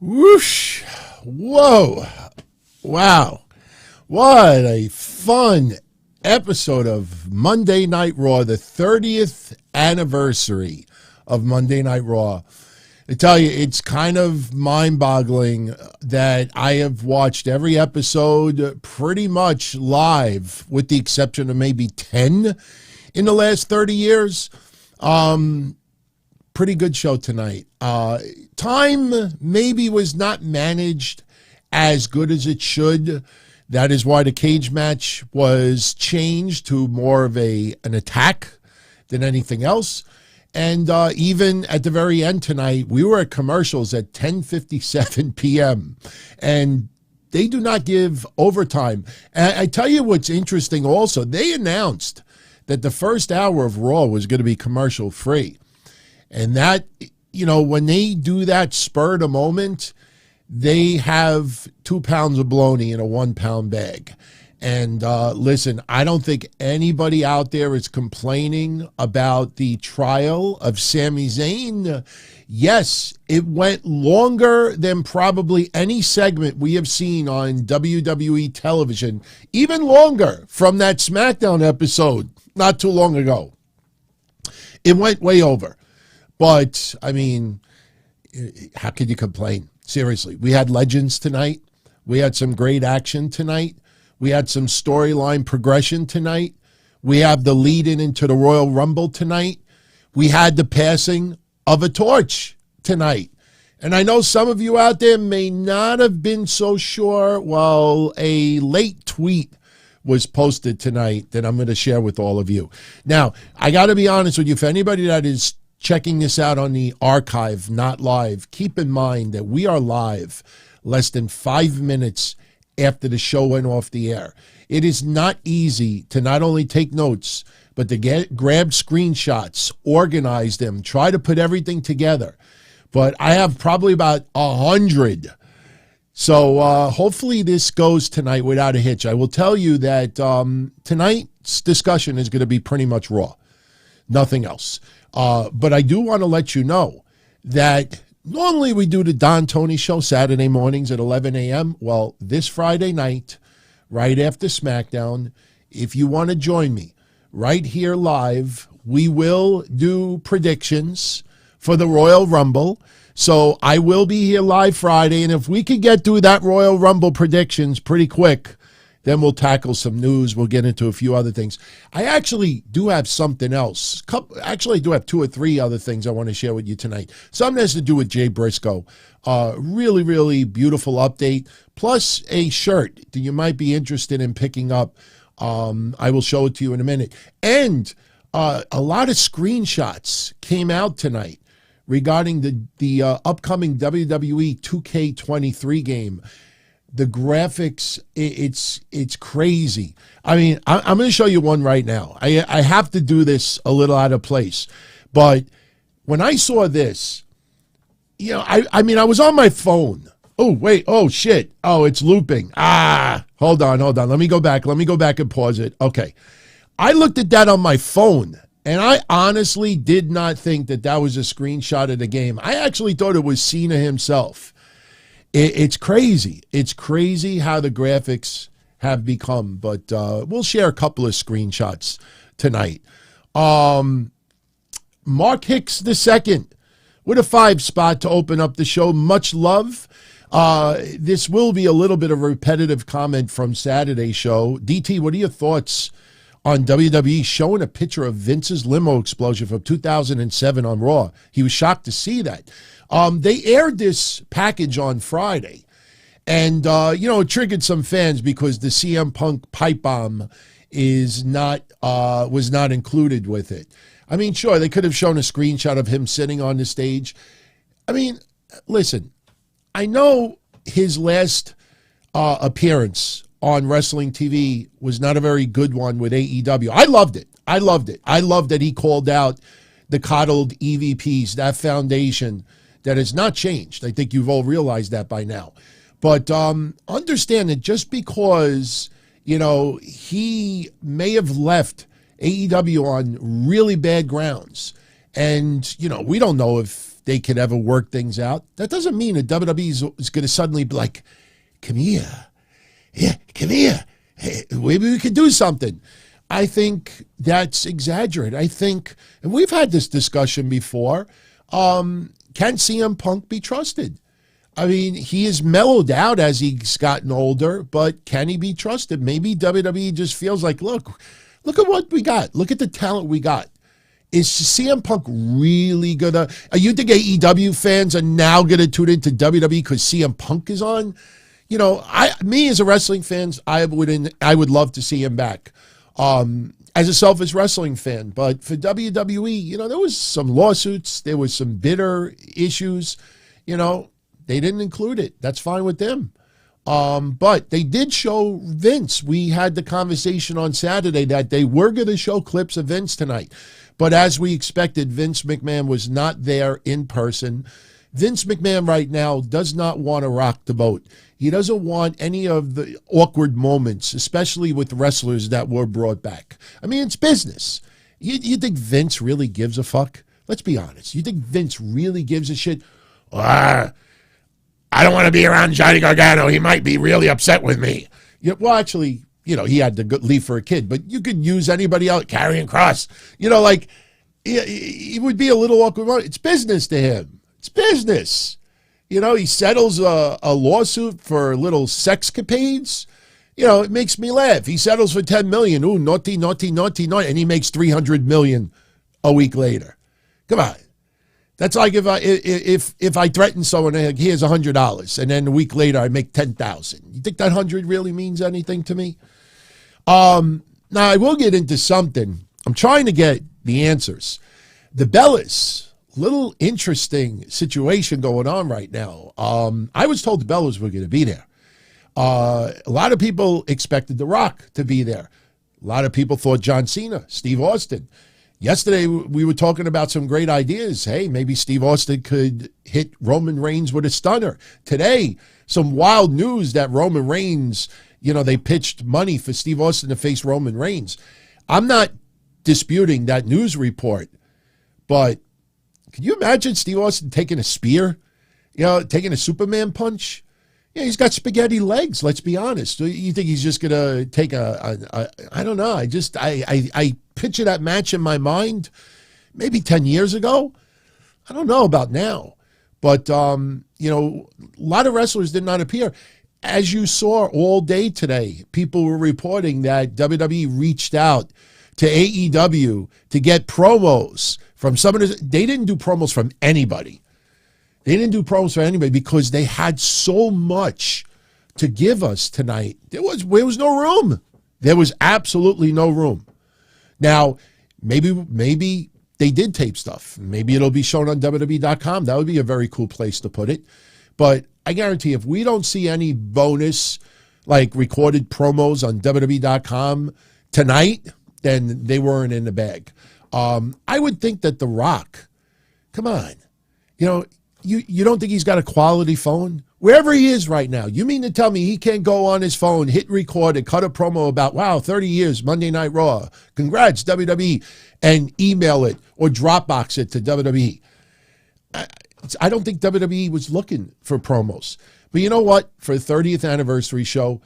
Whoosh. Whoa. Wow. What a fun episode of Monday Night Raw, the 30th anniversary of Monday Night Raw. I tell you, it's kind of mind-boggling that I have watched every episode pretty much live, with the exception of maybe 10 in the last 30 years. Pretty good show tonight. Time maybe was not managed as good as it should. That is why the cage match was changed to more of an attack than anything else. And even at the very end tonight, we were at commercials at 10:57 p.m. And they do not give overtime. And I tell you what's interesting also, they announced that the first hour of Raw was going to be commercial free. And that, you know, when they do that spur of the moment, they have 2 pounds of bologna in a 1 pound bag. And listen, I don't think anybody out there is complaining about the trial of Sami Zayn. Yes, it went longer than probably any segment we have seen on WWE television, even longer from that SmackDown episode not too long ago. It went way over. But, I mean, how could you complain? Seriously, we had legends tonight. We had some great action tonight. We had some storyline progression tonight. We have the lead-in into the Royal Rumble tonight. We had the passing of a torch tonight. And I know some of you out there may not have been so sure. Well, a late tweet was posted tonight that I'm going to share with all of you. Now, I got to be honest with you. For anybody that is checking this out on the archive, not live, keep in mind that we are live less than 5 minutes after the show went off the air. It is not easy to not only take notes, but to grab screenshots, organize them, try to put everything together. But I have probably about 100. So hopefully this goes tonight without a hitch. I will tell you that tonight's discussion is going to be pretty much Raw. Nothing else. But I do want to let you know that normally we do the Don Tony Show Saturday mornings at 11 a.m. Well, this Friday night, right after SmackDown, if you want to join me right here live, we will do predictions for the Royal Rumble. So I will be here live Friday, and if we could get through that Royal Rumble predictions pretty quick, then we'll tackle some news. We'll get into a few other things. I actually do have something else. Actually, I do have 2 or 3 other things I want to share with you tonight. Something has to do with Jay Briscoe. Really, really beautiful update. Plus a shirt that you might be interested in picking up. I will show it to you in a minute. And a lot of screenshots came out tonight regarding the upcoming WWE 2K23 game. The graphics, it's crazy. I mean, I'm going to show you one right now. I have to do this a little out of place. But when I saw this, you know, I mean, I was on my phone. Oh, wait. Oh, shit. Oh, it's looping. Hold on. Let me go back and pause it. Okay. I looked at that on my phone, and I honestly did not think that that was a screenshot of the game. I actually thought it was Cena himself. It's crazy. It's crazy how the graphics have become, but we'll share a couple of screenshots tonight. Mark Hicks II with a 5 spot to open up the show. Much love. This will be a little bit of a repetitive comment from Saturday's show. DT, what are your thoughts on WWE showing a picture of Vince's limo explosion from 2007 on Raw? He was shocked to see that. They aired this package on Friday, and, you know, it triggered some fans because the CM Punk pipe bomb was not included with it. I mean, sure, they could have shown a screenshot of him sitting on the stage. I mean, listen, I know his last appearance on wrestling TV was not a very good one with AEW. I loved it. I loved that he called out the coddled EVPs, that foundation that has not changed. I think you've all realized that by now. But understand that just because, you know, he may have left AEW on really bad grounds, and, you know, we don't know if they could ever work things out. That doesn't mean that WWE is going to suddenly be like, come here. Yeah, come here. Hey, maybe we could do something. I think that's exaggerated. I think, and we've had this discussion before, can CM Punk be trusted? I mean, he has mellowed out as he's gotten older, but can he be trusted? Maybe WWE just feels like, look at what we got. Look at the talent we got. Is CM Punk really gonna? You think AEW fans are now gonna tune into WWE because CM Punk is on? You know, me as a wrestling fan, I would love to see him back. As a selfish wrestling fan, but for WWE, you know, there was some lawsuits, there was some bitter issues, you know. They didn't include it. That's fine with them. But they did show Vince. We had the conversation on Saturday that they were going to show clips of Vince tonight. But as we expected, Vince McMahon was not there in person. Vince McMahon right now does not want to rock the boat. He doesn't want any of the awkward moments, especially with wrestlers that were brought back. I mean, it's business. You think Vince really gives a fuck? Let's be honest. You think Vince really gives a shit? I don't want to be around Johnny Gargano. He might be really upset with me. Yeah, well, actually, you know, he had to leave for a kid, but you could use anybody else, Karrion Kross. You know, like, he would be a little awkward. It's business to him. It's business. You know, he settles a lawsuit for little sexcapades. You know, it makes me laugh. He settles for $10 million. Ooh, naughty, naughty, naughty, naughty. And he makes $300 million a week later. Come on. That's like if I threaten someone, like, here's $100, and then a week later I make $10,000. You think that 100 really means anything to me? Now I will get into something. I'm trying to get the answers. The Bellas, little interesting situation going on right now. I was told the Bellas were going to be there. A lot of people expected The Rock to be there. A lot of people thought John Cena, Steve Austin. Yesterday, we were talking about some great ideas. Hey, maybe Steve Austin could hit Roman Reigns with a stunner. Today, some wild news that Roman Reigns, you know, they pitched money for Steve Austin to face Roman Reigns. I'm not disputing that news report, but can you imagine Steve Austin taking a spear, you know, taking a Superman punch? Yeah, he's got spaghetti legs, let's be honest. You think he's just going to take I don't know. I picture that match in my mind maybe 10 years ago. I don't know about now. But, you know, a lot of wrestlers did not appear. As you saw all day today, people were reporting that WWE reached out to AEW to get promos from some of the, they didn't do promos from anybody. They didn't do promos for anybody because they had so much to give us tonight. There was no room. There was absolutely no room. Now, maybe they did tape stuff. Maybe it'll be shown on WWE.com. That would be a very cool place to put it. But I guarantee if we don't see any bonus, like recorded promos on WWE.com tonight, then they weren't in the bag. I would think that The Rock, come on, you know, you don't think he's got a quality phone? Wherever he is right now, you mean to tell me he can't go on his phone, hit record, and cut a promo about, wow, 30 years, Monday Night Raw, congrats, WWE, and email it or Dropbox it to WWE? I don't think WWE was looking for promos. But you know what? For the 30th anniversary show,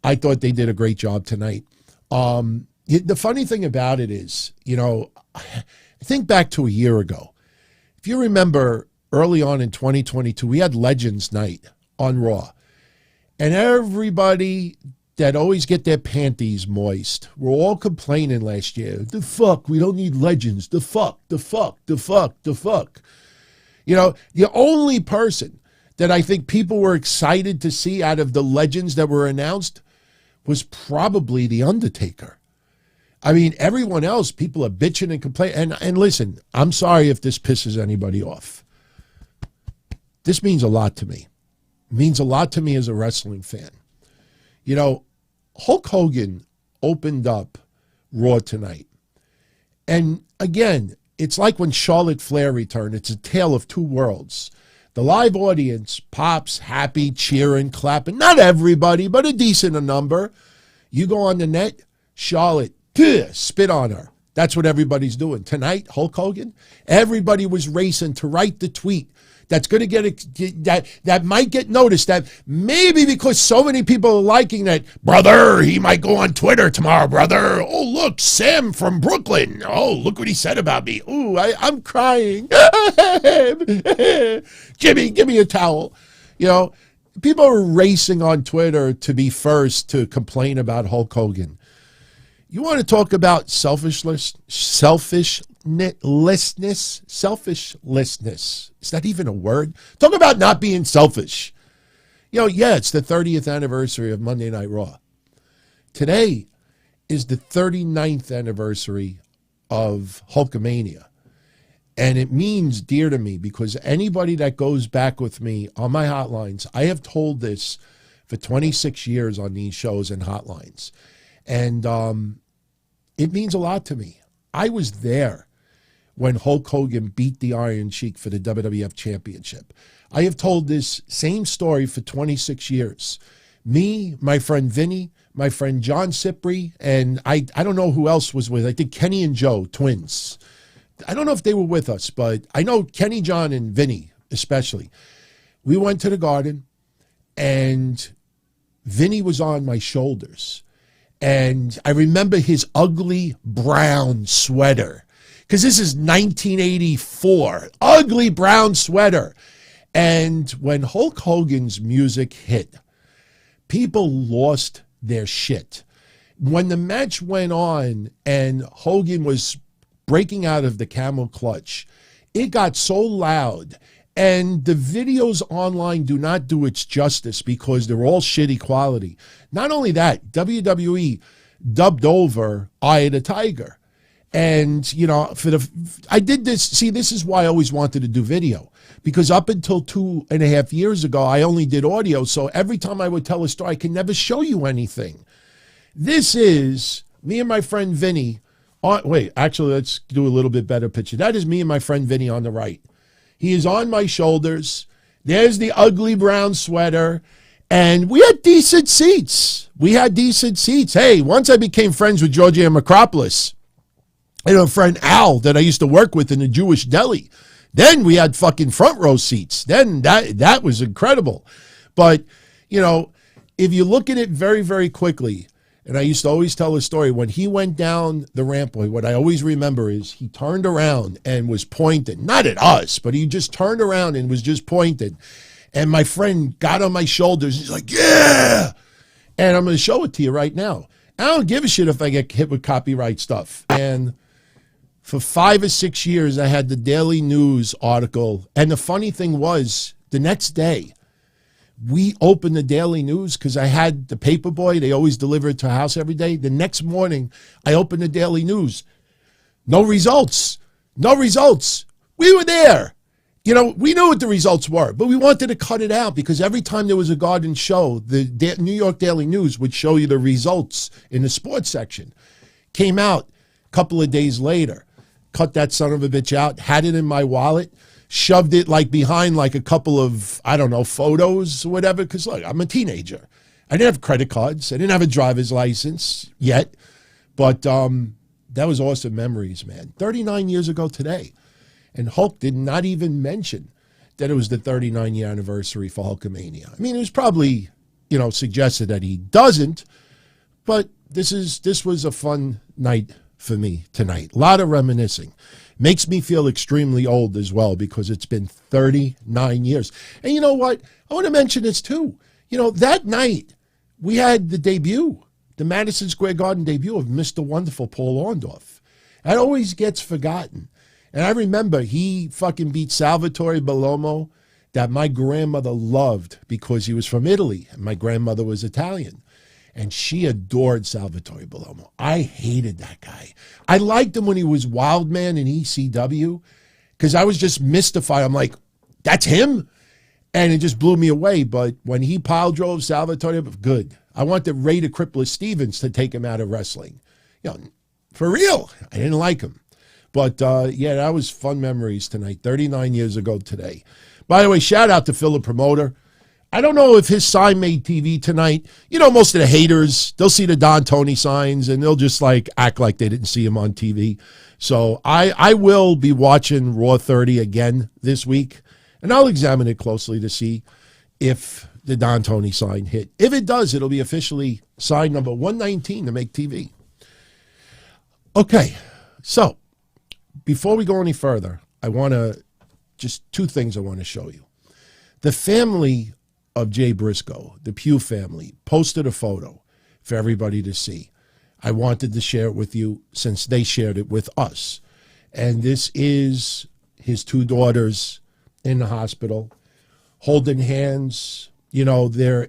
I thought they did a great job tonight. The funny thing about it is, you know, think back to a year ago. If you remember, early on in 2022, we had Legends Night on Raw. And everybody that always get their panties moist were all complaining last year. The fuck, we don't need Legends. The fuck. You know, the only person that I think people were excited to see out of the Legends that were announced was probably The Undertaker. I mean, everyone else, people are bitching and complaining. And listen, I'm sorry if this pisses anybody off. This means a lot to me. It means a lot to me as a wrestling fan. You know, Hulk Hogan opened up Raw tonight. And again, it's like when Charlotte Flair returned. It's a tale of two worlds. The live audience pops, happy, cheering, clapping. Not everybody, but a decent number. You go on the net, Charlotte, spit on her. That's what everybody's doing. Tonight, Hulk Hogan, everybody was racing to write the tweet that's going to that might get noticed, that maybe because so many people are liking that, brother, he might go on Twitter tomorrow, brother. Oh, look, Sam from Brooklyn. Oh, look what he said about me. Ooh, I'm crying. Jimmy, give me a towel. You know, people are racing on Twitter to be first to complain about Hulk Hogan. You want to talk about selfishness? Is that even a word? Talk about not being selfish. You know, yeah, it's the 30th anniversary of Monday Night Raw. Today is the 39th anniversary of Hulkamania. And it means dear to me because anybody that goes back with me on my hotlines, I have told this for 26 years on these shows and hotlines. And it means a lot to me. I was there when Hulk Hogan beat the Iron Sheik for the WWF Championship. I have told this same story for 26 years. Me, my friend Vinny, my friend John Cipri, and I don't know who else was with. I think Kenny and Joe, twins. I don't know if they were with us, but I know Kenny, John, and Vinny especially. We went to the Garden, and Vinny was on my shoulders. And I remember his ugly brown sweater, because this is 1984, ugly brown sweater. And when Hulk Hogan's music hit, people lost their shit. When the match went on and Hogan was breaking out of the camel clutch, it got so loud. And the videos online do not do its justice because they're all shitty quality. Not only that, WWE dubbed over Eye of the Tiger. And, you know, I did this. See, this is why I always wanted to do video. Because up until 2.5 years ago, I only did audio. So every time I would tell a story, I could never show you anything. This is me and my friend Vinny. Wait, actually, let's do a little bit better picture. That is me and my friend Vinny on the right. He is on my shoulders. There's the ugly brown sweater. And we had decent seats. Hey, once I became friends with Georgie and Macropolis, and a friend Al that I used to work with in the Jewish deli, then we had fucking front row seats. Then that was incredible. But, you know, if you look at it very, very quickly, and I used to always tell a story, when he went down the rampway, what I always remember is he turned around and was pointing, not at us, but he just turned around and was just pointing. And my friend got on my shoulders. He's like, yeah. And I'm going to show it to you right now. I don't give a shit if I get hit with copyright stuff. And for 5 or 6 years, I had the Daily News article. And the funny thing was, the next day, we opened the Daily News because I had the paper boy. They always deliver it to our house every day. The next morning, I opened the Daily News. No results. We were there. You know, we knew what the results were, but we wanted to cut it out because every time there was a Garden show, the New York Daily News would show you the results in the sports section. Came out a couple of days later. Cut that son of a bitch out, had it in my wallet, shoved it like behind like a couple of, I don't know, photos or whatever, because look, I'm a teenager. I didn't have credit cards. I didn't have a driver's license yet, but that was awesome memories, man. 39 years ago today. And Hulk did not even mention that it was the 39-year anniversary for Hulkamania. I mean, it was probably, you know, suggested that he doesn't, but this was a fun night for me tonight. A lot of reminiscing. Makes me feel extremely old as well because it's been 39 years. And you know what? I want to mention this too. You know, that night we had the debut, the Madison Square Garden debut of Mr. Wonderful Paul Orndorff. That always gets forgotten. And I remember he fucking beat Salvatore Bellomo, that my grandmother loved because he was from Italy and my grandmother was Italian. And she adored Salvatore Bellomo. I hated that guy. I liked him when he was Wild Man in ECW because I was just mystified. I'm like, that's him? And it just blew me away. But when he pile drove Salvatore, good. I wanted Ray the Crippler Stevens to take him out of wrestling. You know, for real. I didn't like him. But, yeah, that was fun memories tonight, 39 years ago today. By the way, shout out to Phil the Promoter. I don't know if his sign made TV tonight. You know, most of the haters, they'll see the Don Tony signs and they'll just like act like they didn't see him on TV. So I will be watching Raw 30 again this week, and I'll examine it closely to see if the Don Tony sign hit. If it does, it'll be officially sign number 119 to make TV. Okay, so before we go any further, I want to, just two things I want to show you. The family of Jay Briscoe, the Pugh family, posted a photo for everybody to see. I wanted to share it with you since they shared it with us. And this is his two daughters in the hospital, holding hands. You know, they're,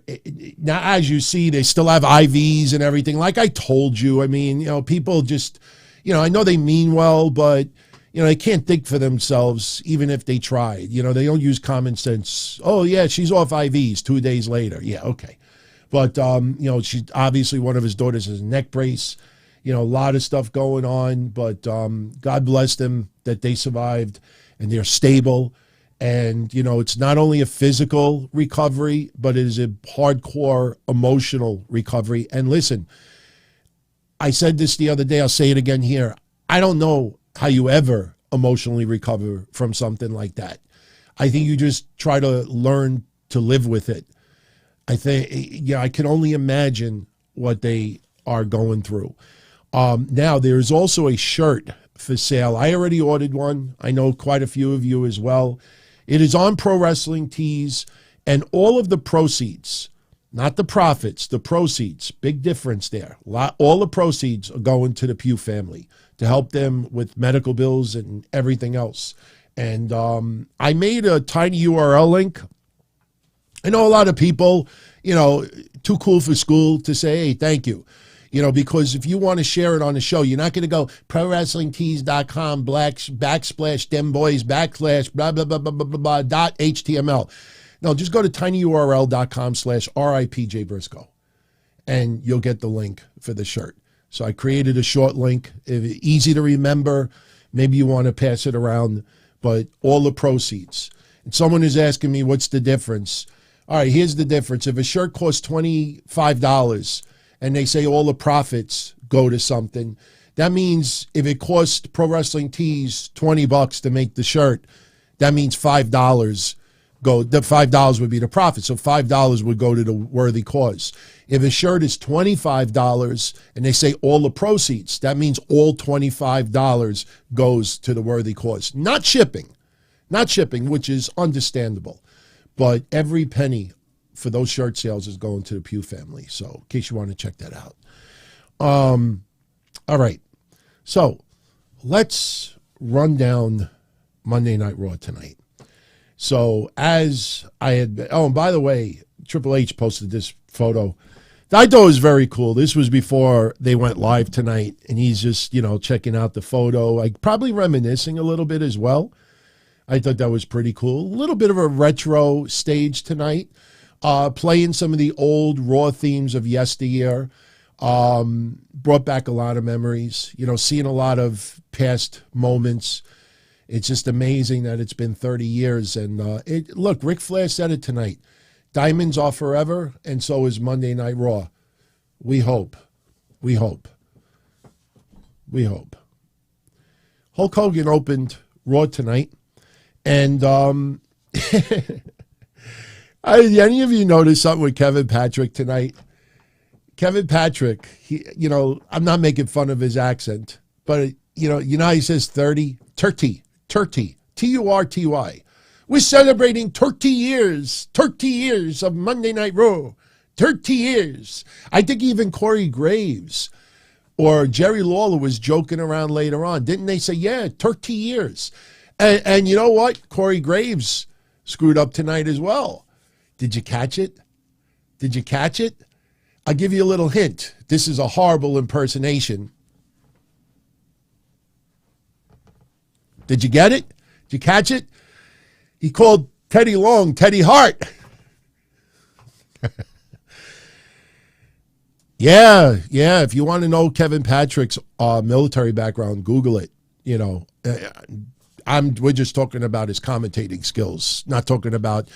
now as you see, they still have IVs and everything. Like I told you, I mean, you know, people just, you know, I know they mean well, but you know, they can't think for themselves, even if they tried. You know, they don't use common sense. Oh, yeah, she's off IVs 2 days later. Yeah, okay. But, you know, she obviously, one of his daughters has a neck brace. You know, a lot of stuff going on. But God bless them that they survived and they're stable. And, you know, it's not only a physical recovery, but it is a hardcore emotional recovery. And listen, I said this the other day. I'll say it again here. I don't know how you ever emotionally recover from something like that. I think you just try to learn to live with it. I think, yeah, I can only imagine what they are going through. Now, there's also a shirt for sale. I already ordered one. I know quite a few of you as well. It is on Pro Wrestling Tees, and all of the proceeds, not the profits, the proceeds, big difference there. All the proceeds are going to the Pugh family to help them with medical bills and everything else. And I made a tiny URL link. I know a lot of people, you know, too cool for school to say, hey, thank you. You know, because if you want to share it on the show, you're not going to go prowrestlingtees.com backslash them boys backslash blah, blah, blah, blah, blah, blah, blah, dot HTML. No, just go to tinyurl.com/RIPJBriscoe and you'll get the link for the shirt. So I created a short link, easy to remember. Maybe you want to pass it around, but all the proceeds. And someone is asking me, what's the difference? All right, here's the difference. If a shirt costs $25 and they say all the profits go to something, that means if it costs Pro Wrestling Tees $20 to make the shirt, that means $5 go. The $5 would be the profit. So $5 would go to the worthy cause. If a shirt is $25 and they say all the proceeds, that means all $25 goes to the worthy cause. Not shipping, which is understandable. But every penny for those shirt sales is going to the Pugh family. So in case you want to check that out. All right. So let's run down Monday Night Raw tonight. So as I had, oh, and by the way, Triple H posted this photo. I thought it was very cool. This was before they went live tonight, and he's just, you know, checking out the photo, like probably reminiscing a little bit as well. I thought that was pretty cool. A little bit of a retro stage tonight, playing some of the old Raw themes of yesteryear. Brought back a lot of memories, you know, seeing a lot of past moments. It's just amazing that it's been 30 years. And look, Ric Flair said it tonight. Diamonds are forever, and so is Monday Night Raw. We hope. We hope. We hope. Hulk Hogan opened Raw tonight. And any of you notice something with Kevin Patrick tonight? Kevin Patrick, you know, I'm not making fun of his accent, but, you know how he says 30? Turty, Turty. We're celebrating 30 years of Monday Night Raw. 30 years. I think even Corey Graves or Jerry Lawler was joking around later on. Didn't they say, yeah, 30 years? And you know what? Corey Graves screwed up tonight as well. Did you catch it? I'll give you a little hint. This is a horrible impersonation. Did you get it? Did you catch it? He called Teddy Long Teddy Hart. Yeah. If you want to know Kevin Patrick's military background, Google it. You know, we're just talking about his commentating skills, not talking about,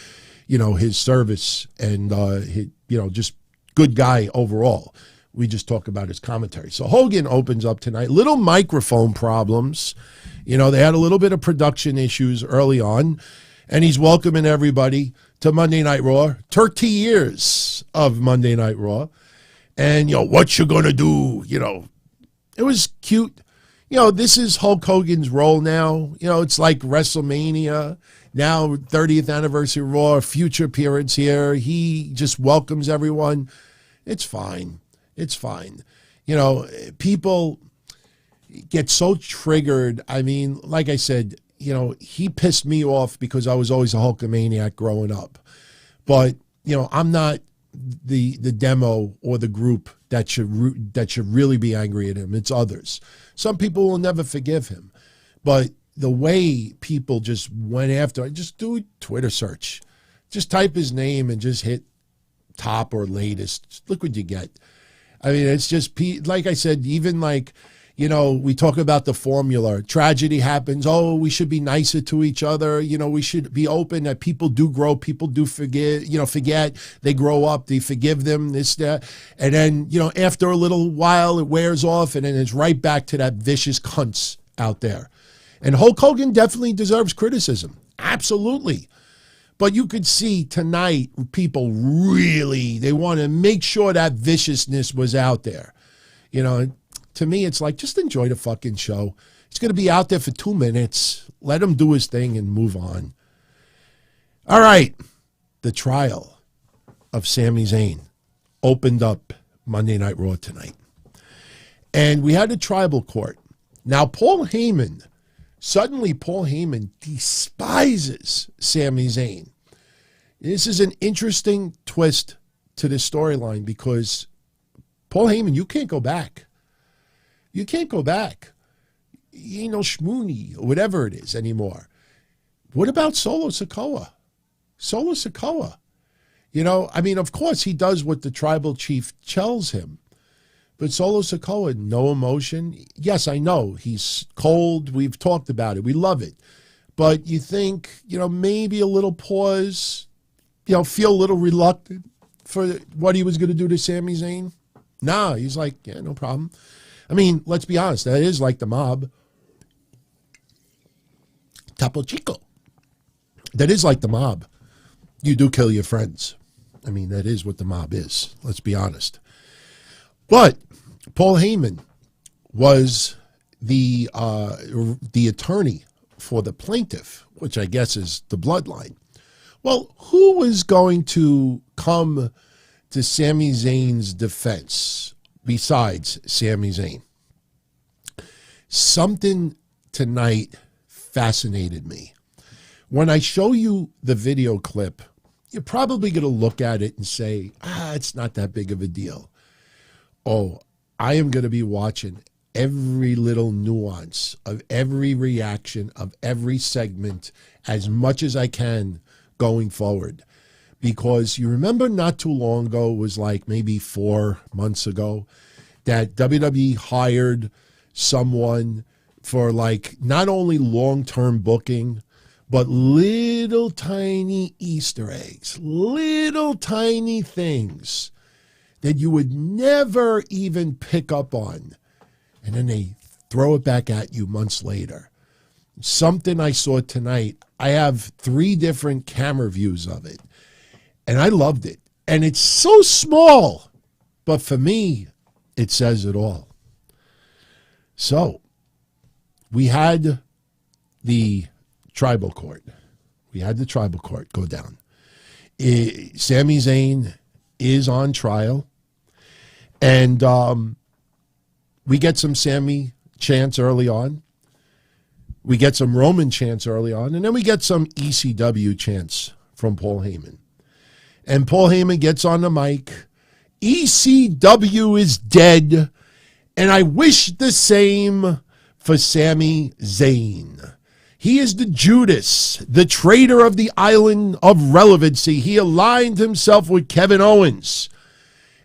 his service and, just good guy overall. We just talk about his commentary. So Hogan opens up tonight. Little microphone problems. They had a little bit of production issues early on, and he's welcoming everybody to Monday Night Raw. 30 years of Monday Night Raw. And, what you gonna do? It was cute. This is Hulk Hogan's role now. It's like WrestleMania. Now, 30th anniversary Raw, future appearance here. He just welcomes everyone. It's fine. It's fine. People get so triggered. I mean, like I said, he pissed me off because I was always a Hulkamaniac growing up. But, I'm not the demo or the group that should really be angry at him. It's others. Some people will never forgive him. But the way people just went after, just do a Twitter search. Just type his name and just hit top or latest. Just look what you get. I mean, it's just, like I said, even like, we talk about the formula. Tragedy happens. Oh, we should be nicer to each other. We should be open that people do grow. People do forget. They grow up. They forgive them, this, that. And then, after a little while, it wears off. And then it's right back to that vicious cunts out there. And Hulk Hogan definitely deserves criticism. Absolutely. But you could see tonight, people really, they want to make sure that viciousness was out there. To me, it's like, just enjoy the fucking show. It's going to be out there for 2 minutes. Let him do his thing and move on. All right. The trial of Sami Zayn opened up Monday Night Raw tonight. And we had a tribal court. Now, Paul Heyman despises Sami Zayn. This is an interesting twist to the storyline because Paul Heyman, you can't go back. You can't go back. You ain't no schmoony or whatever it is anymore. What about Solo Sikoa? Solo Sikoa. Of course he does what the tribal chief tells him. But Solo Sikoa, no emotion. Yes, I know. He's cold. We've talked about it. We love it. But you think, maybe a little pause, feel a little reluctant for what he was going to do to Sami Zayn? Nah, he's like, yeah, no problem. I mean, let's be honest. That is like the mob. Topo Chico. That is like the mob. You do kill your friends. I mean, that is what the mob is. Let's be honest. But Paul Heyman was the attorney for the plaintiff, which I guess is the Bloodline. Well, who was going to come to Sami Zayn's defense besides Sami Zayn? Something tonight fascinated me. When I show you the video clip, you're probably going to look at it and say, it's not that big of a deal. Oh, I am going to be watching every little nuance of every reaction of every segment as much as I can going forward. Because you remember not too long ago, it was like maybe 4 months ago, that WWE hired someone for like not only long-term booking, but little tiny Easter eggs, little tiny things that you would never even pick up on. And then they throw it back at you months later. Something I saw tonight, I have 3 different camera views of it. And I loved it. And it's so small. But for me, it says it all. So, we had the tribal court. We had the tribal court go down. Sami Zayn is on trial. And we get some Sami chants early on. We get some Roman chants early on. And then we get some ECW chants from Paul Heyman. And Paul Heyman gets on the mic. ECW is dead. And I wish the same for Sami Zayn. He is the Judas, the traitor of the island of relevancy. He aligned himself with Kevin Owens.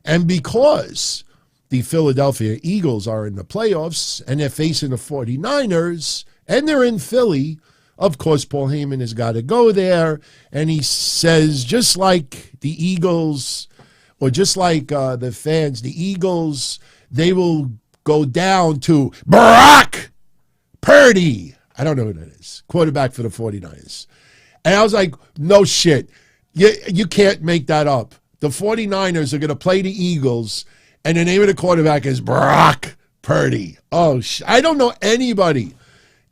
And because the Philadelphia Eagles are in the playoffs and they're facing the 49ers and they're in Philly, Of course, Paul Heyman has got to go there, and he says, just like the Eagles, or just like the fans, the Eagles, they will go down to Brock Purdy. I don't know who that is. Quarterback for the 49ers. And I was like, no shit. You can't make that up. The 49ers are going to play the Eagles, and the name of the quarterback is Brock Purdy. Oh, I don't know anybody.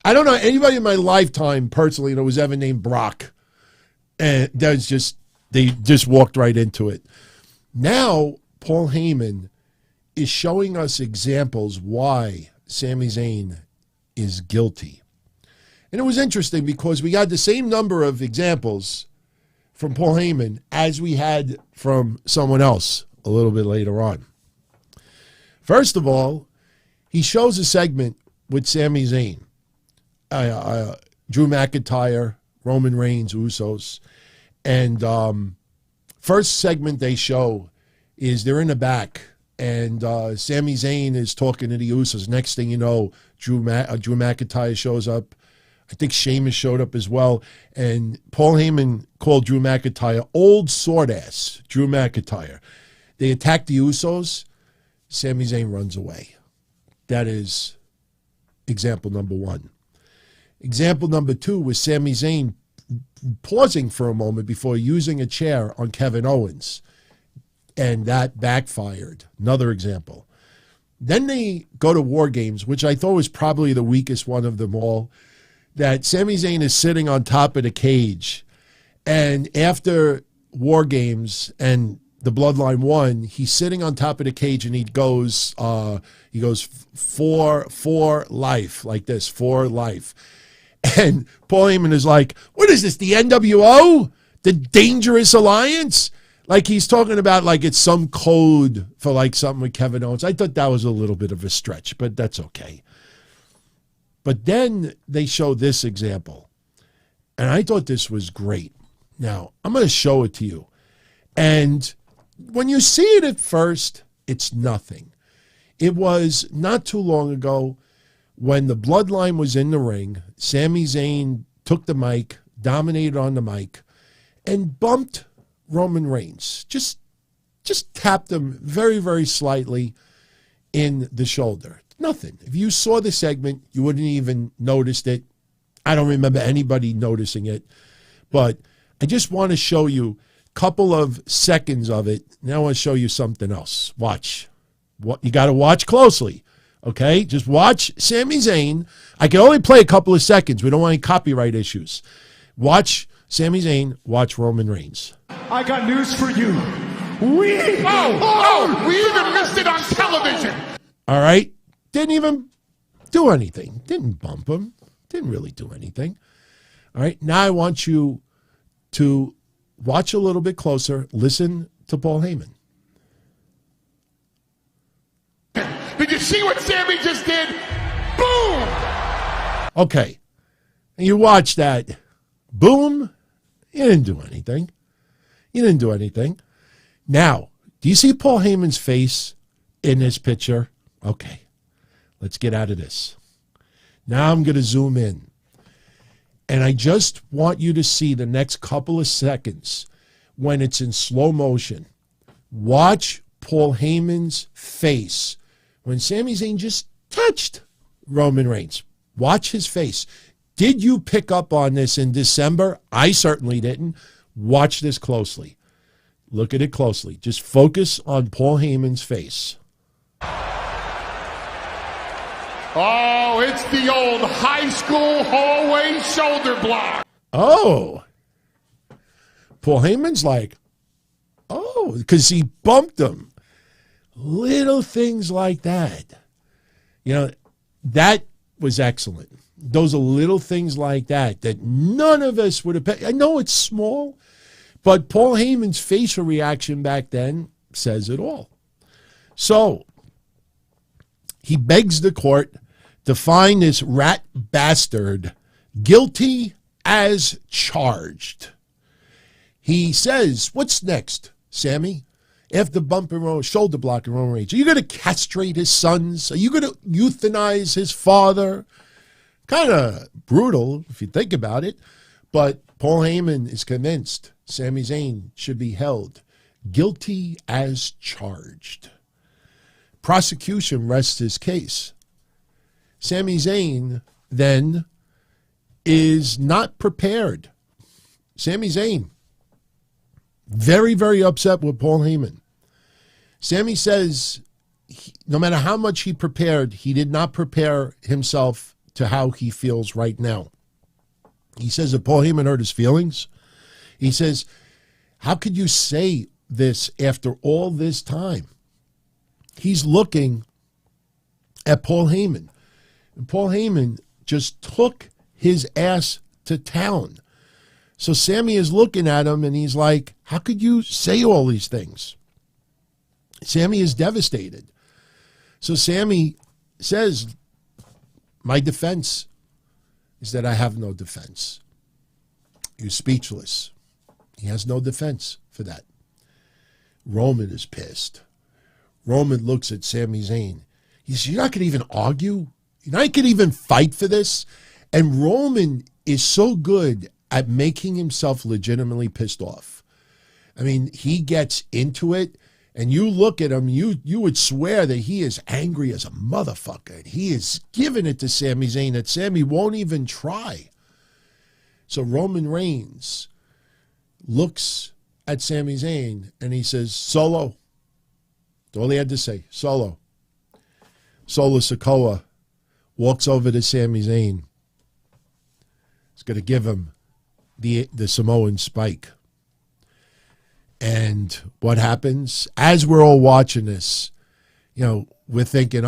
I don't know anybody in my lifetime personally that was ever named Brock. And they just walked right into it. Now, Paul Heyman is showing us examples why Sami Zayn is guilty. And it was interesting because we got the same number of examples from Paul Heyman as we had from someone else a little bit later on. First of all, he shows a segment with Sami Zayn, Drew McIntyre, Roman Reigns, Usos. And first segment they show is they're in the back, and Sami Zayn is talking to the Usos. Next thing you know, Drew McIntyre shows up. I think Sheamus showed up as well. And Paul Heyman called Drew McIntyre old sword ass, Drew McIntyre. They attack the Usos. Sami Zayn runs away. That is example number one. Example number two was Sami Zayn pausing for a moment before using a chair on Kevin Owens. And that backfired. Another example. Then they go to War Games, which I thought was probably the weakest one of them all. That Sami Zayn is sitting on top of the cage. And after War Games and the Bloodline won, he's sitting on top of the cage and he goes for life, like this, for life. And Paul Heyman is like, what is this, the NWO? The Dangerous Alliance? Like he's talking about like it's some code for like something with Kevin Owens. I thought that was a little bit of a stretch, but that's okay. But then they show this example, and I thought this was great. Now, I'm going to show it to you. And when you see it at first, it's nothing. It was not too long ago when the Bloodline was in the ring. Sami Zayn took the mic, dominated on the mic, and bumped Roman Reigns. Just tapped him very, very slightly in the shoulder. Nothing. If you saw the segment, you wouldn't even noticed it. I don't remember anybody noticing it. But I just want to show you a couple of seconds of it. Now I want to show you something else. Watch. You got to watch closely. Okay? Just watch Sami Zayn. I can only play a couple of seconds. We don't want any copyright issues. Watch Sami Zayn. Watch Roman Reigns. I got news for you. We even missed it on television. All right? Didn't even do anything. Didn't bump him. Didn't really do anything. All right? Now I want you to watch a little bit closer. Listen to Paul Heyman. Did you see what Sami just did? Boom! Okay. And you watch that. Boom. You didn't do anything. You didn't do anything. Now, do you see Paul Heyman's face in this picture? Okay. Let's get out of this. Now I'm going to zoom in. And I just want you to see the next couple of seconds when it's in slow motion. Watch Paul Heyman's face when Sami Zayn just touched Roman Reigns. Watch his face. Did you pick up on this in December? I certainly didn't. Watch this closely. Look at it closely. Just focus on Paul Heyman's face. Oh, it's the old high school hallway shoulder block. Oh. Paul Heyman's like, oh, because he bumped him. Little things like that. You know, that was excellent. Those are little things like that none of us would have. I know it's small, but Paul Heyman's facial reaction back then says it all. So he begs the court to find this rat bastard guilty as charged. He says, what's next, Sammy? After bumping shoulder blocking Roman Reigns, are you going to castrate his sons? Are you going to euthanize his father? Kind of brutal if you think about it. But Paul Heyman is convinced Sami Zayn should be held guilty as charged. Prosecution rests his case. Sami Zayn then is not prepared. Sami Zayn, very, very upset with Paul Heyman. Sami says no matter how much he prepared, he did not prepare himself to how he feels right now. He says that Paul Heyman hurt his feelings. He says, how could you say this after all this time? He's looking at Paul Heyman. And Paul Heyman just took his ass to town. So Sami is looking at him and he's like, how could you say all these things? Sami is devastated. So Sami says, my defense is that I have no defense. He's speechless. He has no defense for that. Roman is pissed. Roman looks at Sami Zayn. He says, you're not going to even argue? You're not going to even fight for this? And Roman is so good at making himself legitimately pissed off. I mean, he gets into it, and you look at him, you would swear that he is angry as a motherfucker. And he is giving it to Sami Zayn that Sami won't even try. So Roman Reigns looks at Sami Zayn, and he says, Solo. That's all he had to say, Solo. Solo Sikoa walks over to Sami Zayn. He's going to give him the Samoan spike. And what happens? As we're all watching this, we're thinking,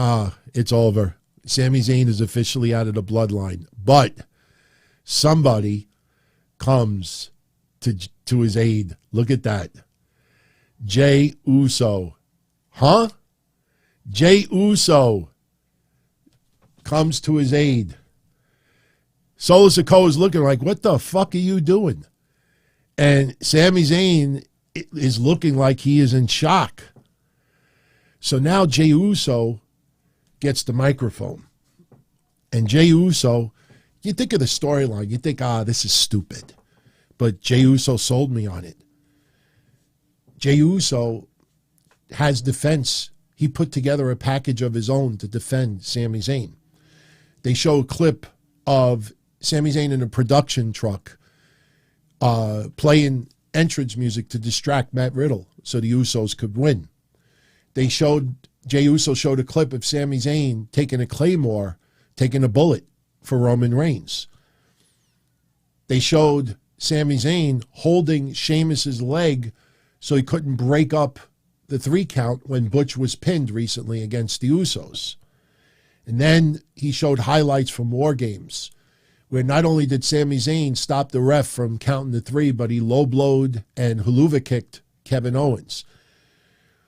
it's over. Sami Zayn is officially out of the bloodline. But somebody comes to his aid. Look at that. Jay Uso. Huh? Jay Uso comes to his aid. Solo Sikoa is looking like, what the fuck are you doing? And Sami Zayn is looking like he is in shock. So now Jay Uso gets the microphone. And Jay Uso, you think of the storyline, you think, this is stupid. But Jay Uso sold me on it. Jay Uso has defense. He put together a package of his own to defend Sami Zayn. They show a clip of Sami Zayn in a production truck playing entrance music to distract Matt Riddle so the Usos could win. Jay Uso showed a clip of Sami Zayn taking a claymore, taking a bullet for Roman Reigns. They showed Sami Zayn holding Sheamus's leg so he couldn't break up the 3 count when Butch was pinned recently against the Usos. And then he showed highlights from War Games, where not only did Sami Zayn stop the ref from counting to 3, but he low-blowed and haluva kicked Kevin Owens.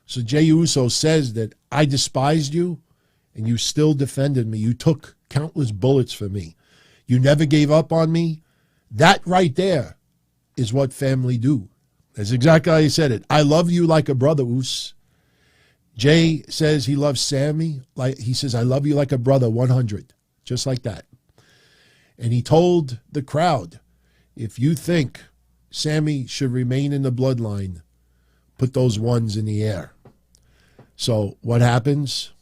So Jay Uso says that I despised you, and you still defended me. You took countless bullets for me. You never gave up on me. That right there is what family do. That's exactly how he said it. I love you like a brother, Us. Jay says he loves Sami. He says, I love you like a brother, 100. Just like that. And he told the crowd, if you think Sami should remain in the bloodline, put those ones in the air. So what happens?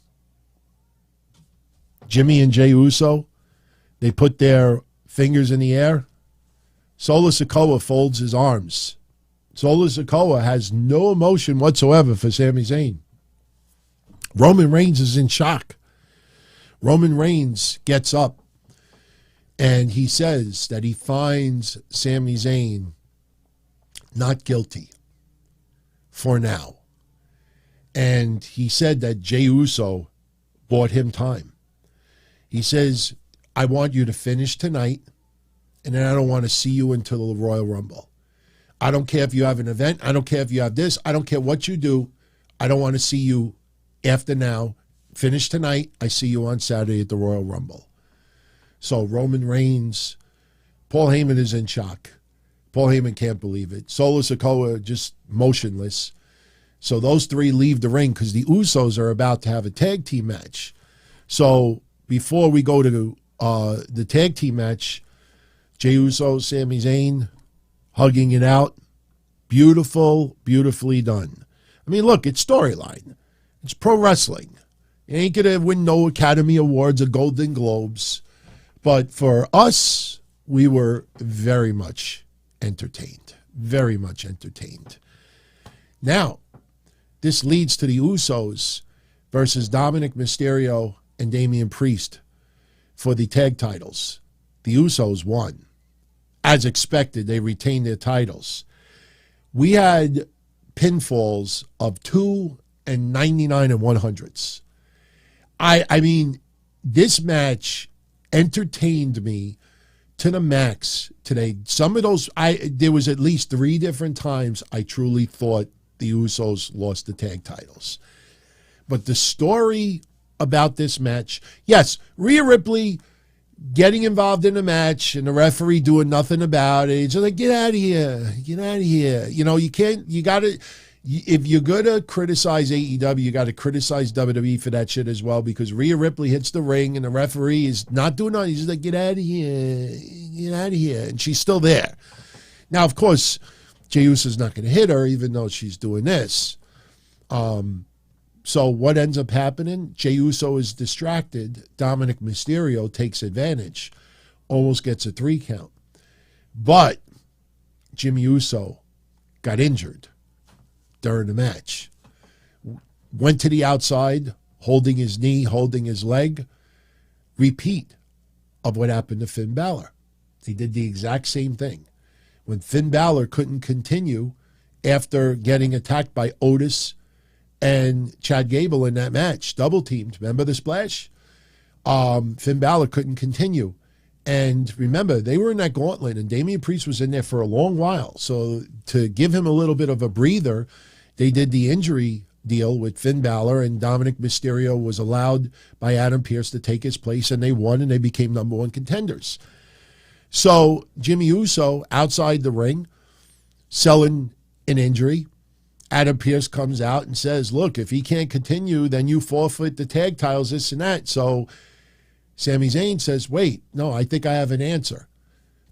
Jimmy and Jay Uso, they put their fingers in the air. Solo Sikoa folds his arms. Solo Sikoa has no emotion whatsoever for Sami Zayn. Roman Reigns is in shock. Roman Reigns gets up and he says that he finds Sami Zayn not guilty for now. And he said that Jay Uso bought him time. He says, I want you to finish tonight, and then I don't want to see you until the Royal Rumble. I don't care if you have an event. I don't care if you have this. I don't care what you do. I don't want to see you after now. Finish tonight. I see you on Saturday at the Royal Rumble. So Roman Reigns, Paul Heyman is in shock. Paul Heyman can't believe it. Solo Sikoa just motionless. So those 3 leave the ring because the Usos are about to have a tag team match. So before we go to the tag team match, Jey Uso, Sami Zayn, hugging it out. Beautiful, beautifully done. I mean, look, it's storyline. It's pro wrestling. You ain't going to win no Academy Awards or Golden Globes. But for us, we were very much entertained. Very much entertained. Now, this leads to the Usos versus Dominic Mysterio and Damian Priest for the tag titles. The Usos won. As expected, they retained their titles. We had pinfalls of 2 and 99 and 100s. I mean, this match entertained me to the max today. Some of those, there was at least 3 different times I truly thought the Usos lost the tag titles. But the story about this match, yes, Rhea Ripley getting involved in a match and the referee doing nothing about it. It's just like, get out of here. Get out of here. You know, you can't, you got to, if you're going to criticize AEW, you got to criticize WWE for that shit as well, because Rhea Ripley hits the ring and the referee is not doing nothing. He's just like, get out of here. Get out of here. And she's still there. Now, of course, Jey Uso's not going to hit her, even though she's doing this. So what ends up happening? Jey Uso is distracted. Dominic Mysterio takes advantage. Almost gets a 3 count. But Jimmy Uso got injured during the match. Went to the outside, holding his knee, holding his leg. Repeat of what happened to Finn Balor. He did the exact same thing. When Finn Balor couldn't continue after getting attacked by Otis and Chad Gable in that match, double teamed. Remember the splash? Finn Balor couldn't continue. And remember, they were in that gauntlet, and Damian Priest was in there for a long while. So to give him a little bit of a breather, they did the injury deal with Finn Balor, and Dominic Mysterio was allowed by Adam Pearce to take his place, and they won, and they became #1 contenders. So Jimmy Uso, outside the ring, selling an injury. Adam Pearce comes out and says, look, if he can't continue, then you forfeit the tag titles, this and that. So Sami Zayn says, wait, no, I think I have an answer.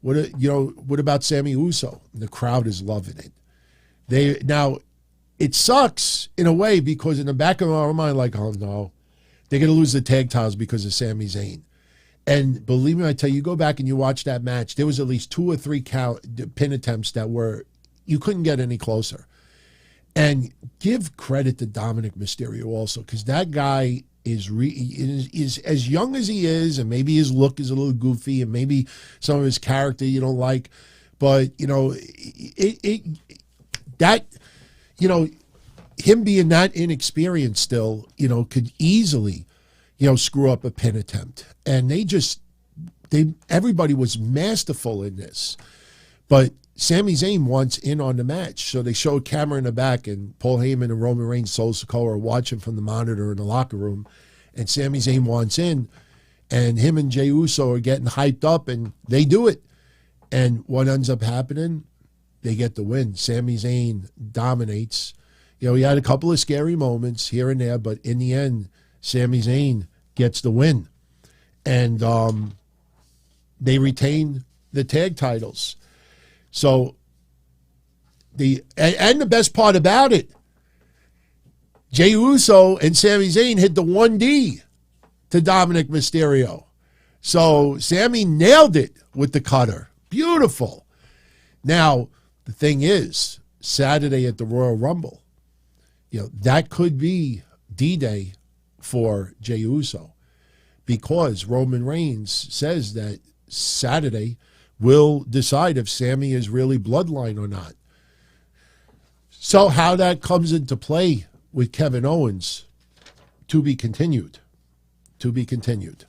What about Sami Uso? And the crowd is loving it. Now, it sucks in a way, because in the back of our mind, like, oh no, they're going to lose the tag titles because of Sami Zayn. And believe me, I tell you, go back and you watch that match, there was at least 2 or 3 pin attempts that were, you couldn't get any closer. And give credit to Dominic Mysterio also, because that guy is as young as he is, and maybe his look is a little goofy, and maybe some of his character you don't like, but him being that inexperienced still, could easily, screw up a pin attempt. And everybody was masterful in this, but Sami Zayn wants in on the match. So they show a camera in the back, and Paul Heyman and Roman Reigns, Solo Sikoa are watching from the monitor in the locker room, and Sami Zayn wants in, and him and Jey Uso are getting hyped up, and they do it. And what ends up happening? They get the win. Sami Zayn dominates. He had a couple of scary moments here and there, but in the end, Sami Zayn gets the win. And they retain the tag titles. So, the best part about it, Jey Uso and Sami Zayn hit the 1D to Dominic Mysterio. So, Sami nailed it with the cutter. Beautiful. Now, the thing is, Saturday at the Royal Rumble, that could be D-Day for Jey Uso, because Roman Reigns says that Saturday will decide if Sami is really Bloodline or not. So how that comes into play with Kevin Owens, to be continued. To be continued.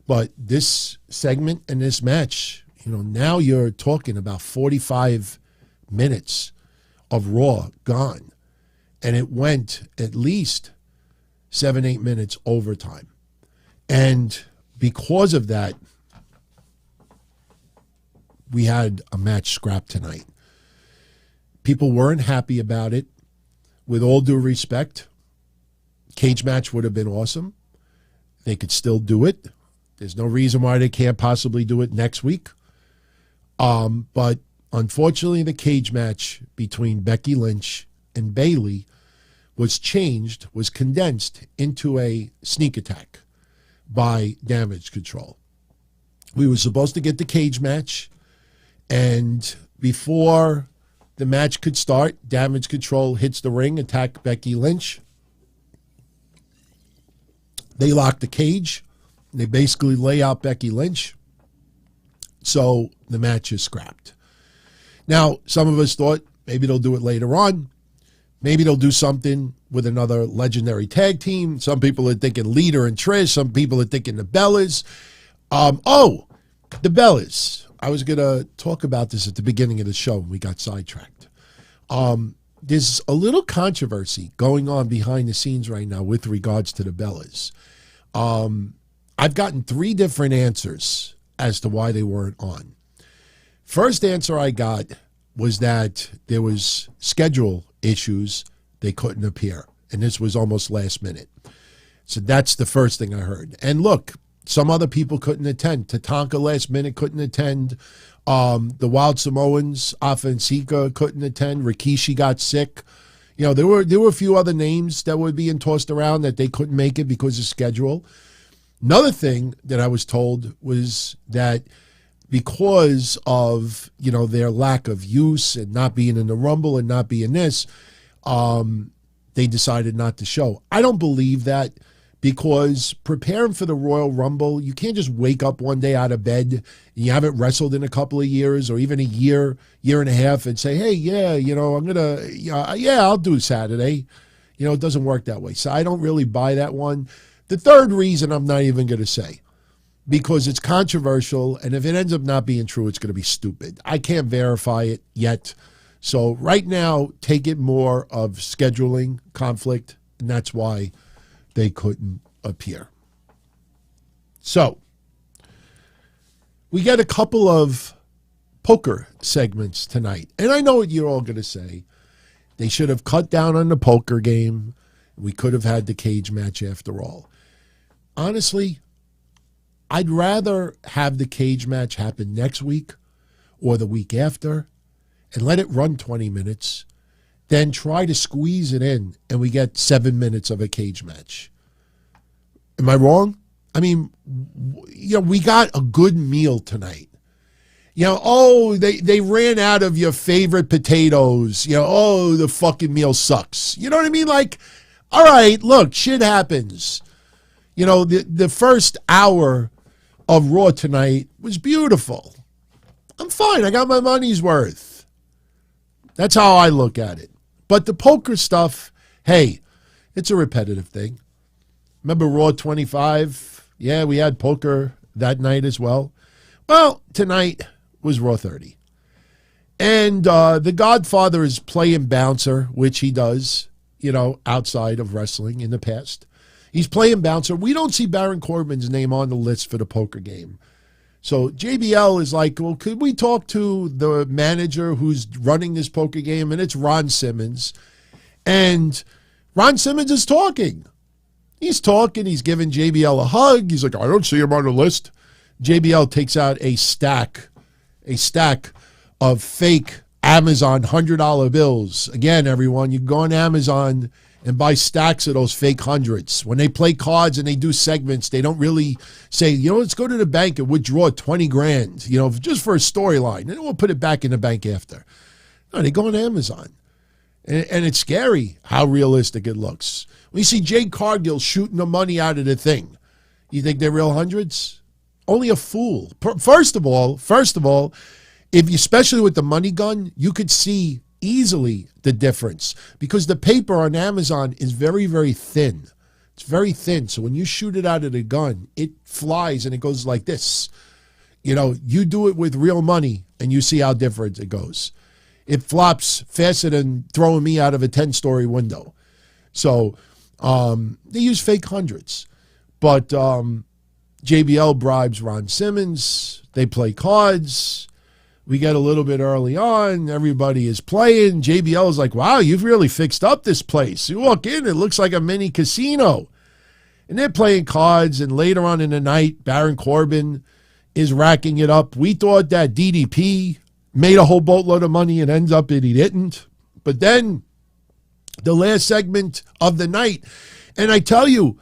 But this segment and this match, now you're talking about 45 minutes of Raw gone. And it went at least 7-8 minutes overtime. And because of that, we had a match scrapped tonight. People weren't happy about it. With all due respect, cage match would have been awesome. They could still do it. There's no reason why they can't possibly do it next week. But unfortunately, the cage match between Becky Lynch and Bayley was condensed into a sneak attack by Damage Control. We were supposed to get the cage match, and before the match could start, Damage Control hits the ring, attack Becky Lynch. They lock the cage. They basically lay out Becky Lynch. So the match is scrapped. Now, some of us thought maybe they'll do it later on. Maybe they'll do something with another legendary tag team. Some people are thinking Lita and Trish. Some people are thinking the Bellas. The Bellas. I was going to talk about this at the beginning of the show when we got sidetracked. There's a little controversy going on behind the scenes right now with regards to the Bellas. I've gotten 3 different answers as to why they weren't on. First answer I got was that there was schedule issues. They couldn't appear. And this was almost last minute. So that's the first thing I heard. And look, some other people couldn't attend. Tatanka last minute couldn't attend. The Wild Samoans, Offensica couldn't attend. Rikishi got sick. You know, there were a few other names that were being tossed around that they couldn't make it because of schedule. Another thing that I was told was that because of, you know, their lack of use and not being in the Rumble and not being this, they decided not to show. I don't believe that, because preparing for the Royal Rumble, you can't just wake up one day out of bed and you haven't wrestled in a couple of years or even a year and a half and say, hey, yeah, you know, I'll do Saturday. You know, it doesn't work that way. So I don't really buy that one. The third reason I'm not even going to say, because it's controversial, and if it ends up not being true, it's going to be stupid. I can't verify it yet. So right now, take it more of scheduling conflict, and that's why they couldn't appear. So we get a couple of poker segments tonight. And I know what you're all going to say. They should have cut down on the poker game. We could have had the cage match after all. Honestly, I'd rather have the cage match happen next week or the week after and let it run 20 minutes, then try to squeeze it in and we get 7 minutes of a cage match. Am I wrong? I mean, you know, we got a good meal tonight. You know, they ran out of your favorite potatoes. You know, the fucking meal sucks. You know what I mean? Like, all right, look, shit happens. You know, the first hour of Raw tonight was beautiful. I'm fine. I got my money's worth. That's how I look at it. But the poker stuff, hey, it's a repetitive thing. Remember Raw 25? Yeah, we had poker that night as well. Well, tonight was Raw 30. And the Godfather is playing bouncer, which he does, you know, outside of wrestling in the past. He's playing bouncer. We don't see Baron Corbin's name on the list for the poker game. So JBL is like, well, could we talk to the manager who's running this poker game? And it's Ron Simmons. And Ron Simmons is talking. He's talking. He's giving JBL a hug. He's like, I don't see him on the list. JBL takes out a stack of fake Amazon $100 bills. Again, everyone, you go on Amazon and buy stacks of those fake hundreds. When they play cards and they do segments, they don't really say, you know, let's go to the bank and withdraw 20 grand, you know, just for a storyline. They don't want to put it back in the bank after. No, they go on Amazon. And it's scary how realistic it looks. When you see Jade Cargill shooting the money out of the thing, you think they're real hundreds? Only a fool. First of all, if you, especially with the money gun, you could see easily the difference because the paper on Amazon is very, very thin. It's very thin. So when you shoot it out of the gun, it flies and it goes like this. You know, you do it with real money and you see how different it goes. It flops faster than throwing me out of a 10-story window. So they use fake hundreds. But JBL bribes Ron Simmons. They play cards. We get a little bit early on. Everybody is playing. JBL is like, wow, you've really fixed up this place. You walk in, it looks like a mini casino. And they're playing cards, and later on in the night, Baron Corbin is racking it up. We thought that DDP made a whole boatload of money, and ends up that he didn't. But then the last segment of the night, and I tell you,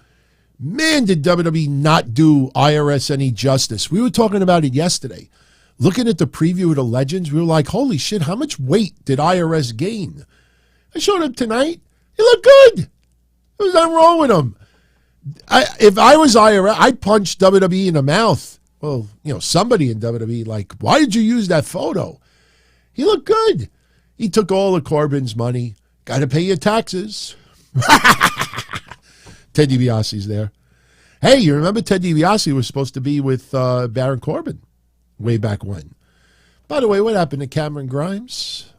man, did WWE not do IRS any justice. We were talking about it yesterday. Looking at the preview of the Legends, we were like, holy shit, how much weight did IRS gain? I showed him tonight. He looked good. There was nothing wrong with him. If I was IRS, I'd punch WWE in the mouth. Well, somebody in WWE, like, why did you use that photo? He looked good. He took all of Corbin's money. Got to pay your taxes. Ted DiBiase's there. Hey, you remember Ted DiBiase was supposed to be with Baron Corbin way back when. By the way, what happened to Cameron Grimes?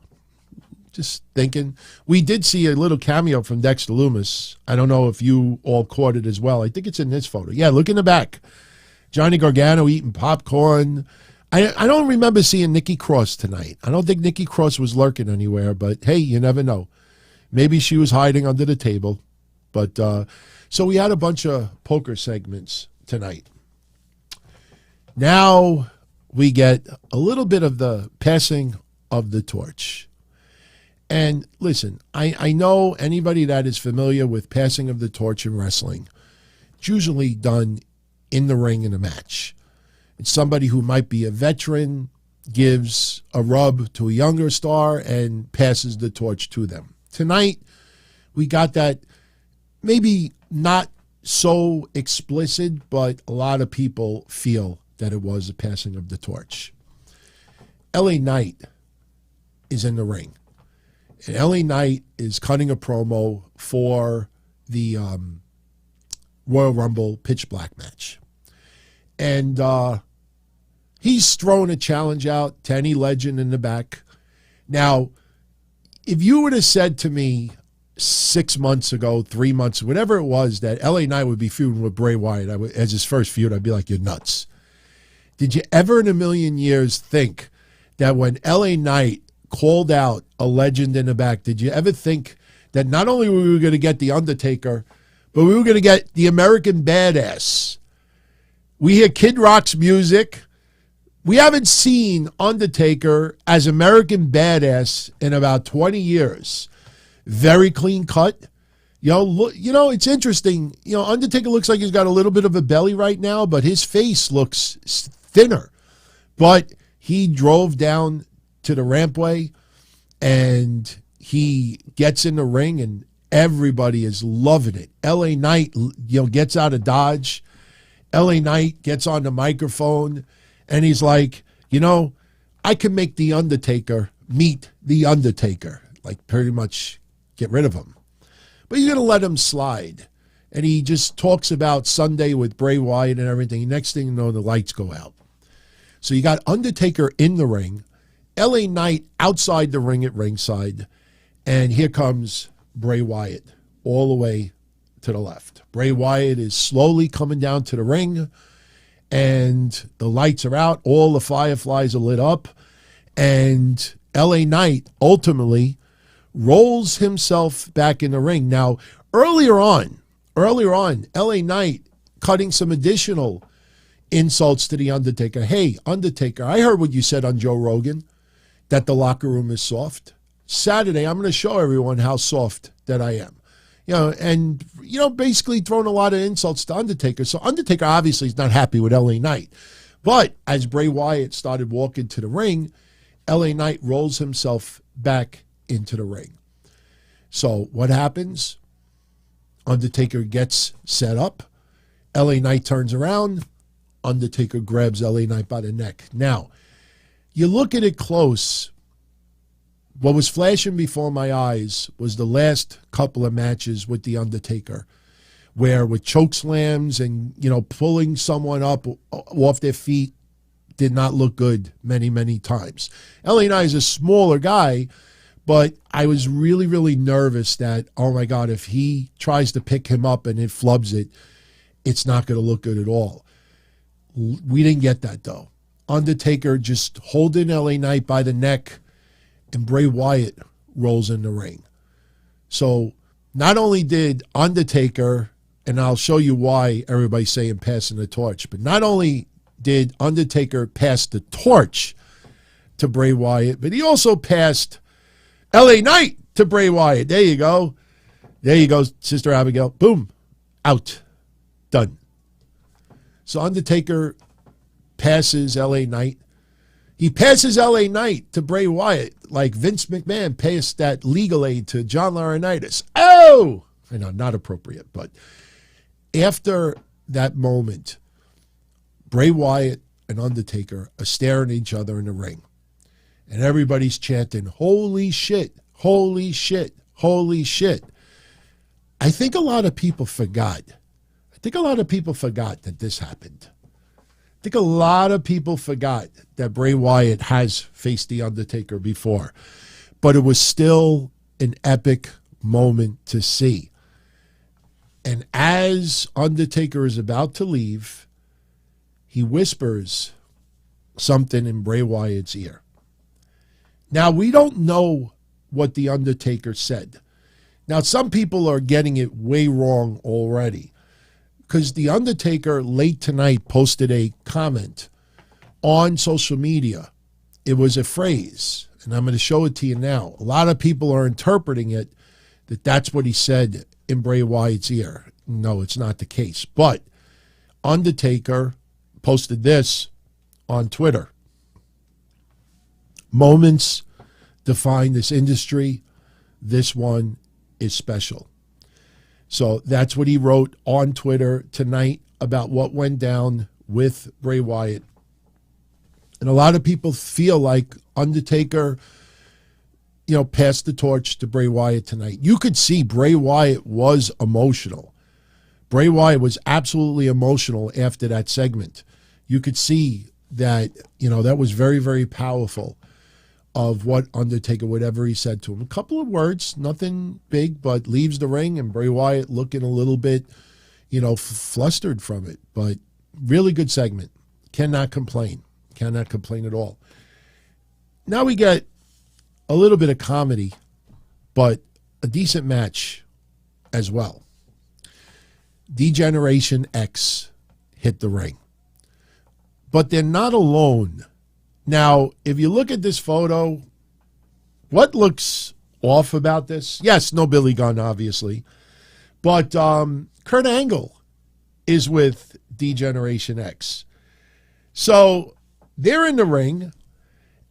Just thinking. We did see a little cameo from Dexter Lumis. I don't know if you all caught it as well. I think it's in this photo. Yeah, look in the back. Johnny Gargano eating popcorn. I don't remember seeing Nikki Cross tonight. I don't think Nikki Cross was lurking anywhere, but hey, you never know. Maybe she was hiding under the table. But so we had a bunch of poker segments tonight. Now we get a little bit of the passing of the torch. And listen, I know anybody that is familiar with passing of the torch in wrestling, it's usually done in the ring in a match. It's somebody who might be a veteran, gives a rub to a younger star, and passes the torch to them. Tonight, we got that maybe not so explicit, but a lot of people feel that it was a passing of the torch. LA Knight is in the ring. And LA Knight is cutting a promo for the Royal Rumble Pitch Black match. And he's throwing a challenge out to any legend in the back. Now, if you would have said to me 6 months ago, 3 months, whatever it was, that LA Knight would be feuding with Bray Wyatt as his first feud, I'd be like, you're nuts. Did you ever in a million years think that when LA Knight called out a legend in the back, did you ever think that not only were we going to get the Undertaker, but we were going to get the American Badass? We hear Kid Rock's music. We haven't seen Undertaker as American Badass in about 20 years. Very clean cut. It's interesting. Undertaker looks like he's got a little bit of a belly right now, but his face looks thinner. But he drove down to the rampway, and he gets in the ring, and everybody is loving it. LA Knight, gets out of Dodge. LA Knight gets on the microphone, and he's like, I can make the Undertaker meet the Undertaker. Like, pretty much get rid of him. But you're going to let him slide. And he just talks about Sunday with Bray Wyatt and everything. Next thing you know, the lights go out. So you got Undertaker in the ring, LA Knight outside the ring at ringside, and here comes Bray Wyatt all the way to the left. Bray Wyatt is slowly coming down to the ring, and the lights are out. All the fireflies are lit up, and LA Knight ultimately rolls himself back in the ring. Now, earlier on, LA Knight cutting some additional insults to the Undertaker. Hey, Undertaker, I heard what you said on Joe Rogan, that the locker room is soft. Saturday, I'm going to show everyone how soft that I am. Basically throwing a lot of insults to Undertaker. So Undertaker obviously is not happy with LA Knight. But as Bray Wyatt started walking to the ring, LA Knight rolls himself back into the ring. So what happens? Undertaker gets set up. LA Knight turns around. Undertaker grabs LA Knight by the neck. Now, you look at it close. What was flashing before my eyes was the last couple of matches with The Undertaker, where with choke slams and, pulling someone up off their feet did not look good many, many times. LA Knight is a smaller guy, but I was really, really nervous that, oh my God, if he tries to pick him up and it flubs it, it's not going to look good at all. We didn't get that, though. Undertaker just holding LA Knight by the neck, and Bray Wyatt rolls in the ring. So not only did Undertaker and I'll show you why everybody's saying passing the torch. But not only did Undertaker pass the torch to Bray Wyatt, but he also passed LA Knight to Bray Wyatt. There you go. There you go, Sister Abigail. Boom. Out. Done. So Undertaker passes LA Knight. He passes LA Knight to Bray Wyatt like Vince McMahon passed that legal aid to John Laurinaitis. Oh! I know, not appropriate, but after that moment, Bray Wyatt and Undertaker are staring at each other in the ring. And everybody's chanting, holy shit, holy shit, holy shit. I think a lot of people forgot. That this happened. I think a lot of people forgot that Bray Wyatt has faced The Undertaker before. But it was still an epic moment to see. And as Undertaker is about to leave, he whispers something in Bray Wyatt's ear. Now, we don't know what The Undertaker said. Now, some people are getting it way wrong already, because The Undertaker late tonight posted a comment on social media. It was a phrase, and I'm going to show it to you now. A lot of people are interpreting it that that's what he said in Bray Wyatt's ear. No, it's not the case. But Undertaker posted this on Twitter. Moments define this industry. This one is special. So that's what he wrote on Twitter tonight about what went down with Bray Wyatt. And a lot of people feel like Undertaker, passed the torch to Bray Wyatt tonight. You could see Bray Wyatt was emotional. Bray Wyatt was absolutely emotional after that segment. You could see that, that was very, very powerful of what Undertaker, whatever he said to him. A couple of words, nothing big, but leaves the ring, and Bray Wyatt looking a little bit, flustered from it. But really good segment. Cannot complain. Cannot complain at all. Now we get a little bit of comedy, but a decent match as well. D-Generation X hit the ring. But they're not alone. Now, if you look at this photo, what looks off about this? Yes, no Billy Gunn, obviously. But Kurt Angle is with D-Generation X. So they're in the ring,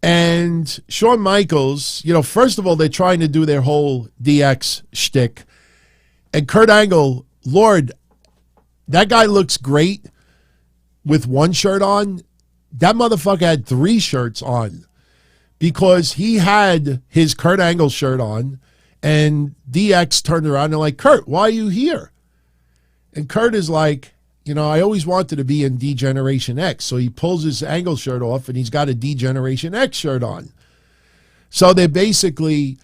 and Shawn Michaels, first of all, they're trying to do their whole DX shtick. And Kurt Angle, Lord, that guy looks great with one shirt on. That motherfucker had 3 shirts on, because he had his Kurt Angle shirt on, and DX turned around and like, Kurt, why are you here? And Kurt is like, I always wanted to be in D-Generation X. So he pulls his Angle shirt off, and he's got a D-Generation X shirt on. So they're basically,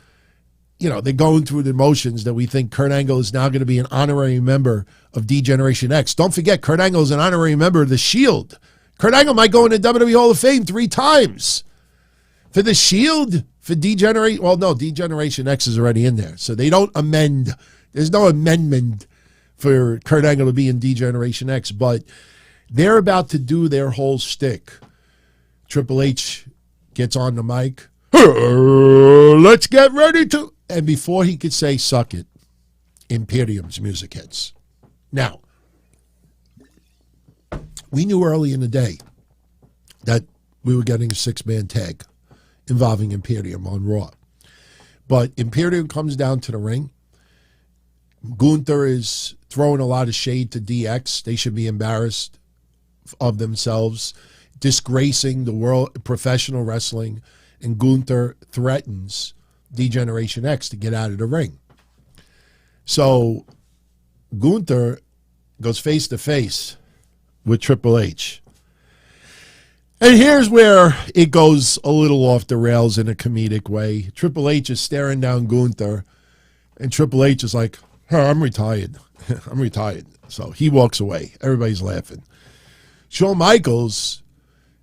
they're going through the motions that we think Kurt Angle is now going to be an honorary member of D-Generation X. Don't forget, Kurt Angle is an honorary member of The Shield. Kurt Angle might go into WWE Hall of Fame 3 times. For The Shield, for D-Generation, well, no, D-Generation X is already in there. So they don't amend. There's no amendment for Kurt Angle to be in D-Generation X. But they're about to do their whole shtick. Triple H gets on the mic. Let's get ready to... And before he could say, suck it, Imperium's music hits. Now, we knew early in the day that we were getting a 6-man tag involving Imperium on Raw. But Imperium comes down to the ring. Gunther is throwing a lot of shade to DX. They should be embarrassed of themselves, disgracing the world professional wrestling. And Gunther threatens D-Generation X to get out of the ring. So Gunther goes face to face with Triple H. And here's where it goes a little off the rails in a comedic way. Triple H is staring down Gunther, and Triple H is like, I'm retired. I'm retired. So he walks away. Everybody's laughing. Shawn Michaels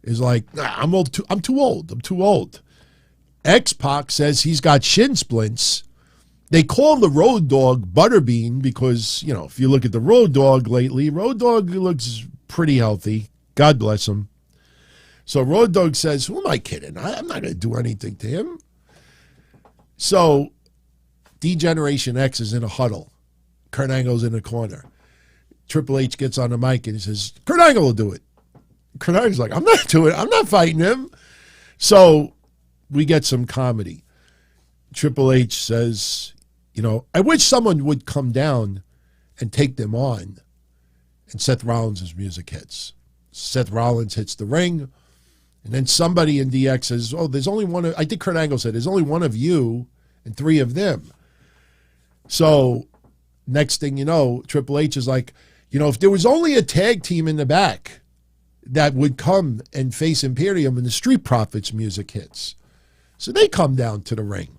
is like, I'm too old. X-Pac says he's got shin splints, They call the Road Dogg Butterbean because, you know, if you look at the Road Dogg lately, Road Dogg looks pretty healthy. God bless him. So Road Dogg says, who am I kidding? I'm not going to do anything to him. So D-Generation X is in a huddle. Kurt Angle's in the corner. Triple H gets on the mic and he says, Kurt Angle will do it. Kurt Angle's like, I'm not doing it. I'm not fighting him. So we get some comedy. Triple H says, you know, I wish someone would come down and take them on. And Seth Rollins' music hits. Seth Rollins hits the ring. And then somebody in DX says, oh, there's only one. I think Kurt Angle said, there's only one of you and three of them. So next thing you know, Triple H is like, you know, if there was only a tag team in the back that would come and face Imperium and the Street Profits music hits. So they come down to the ring.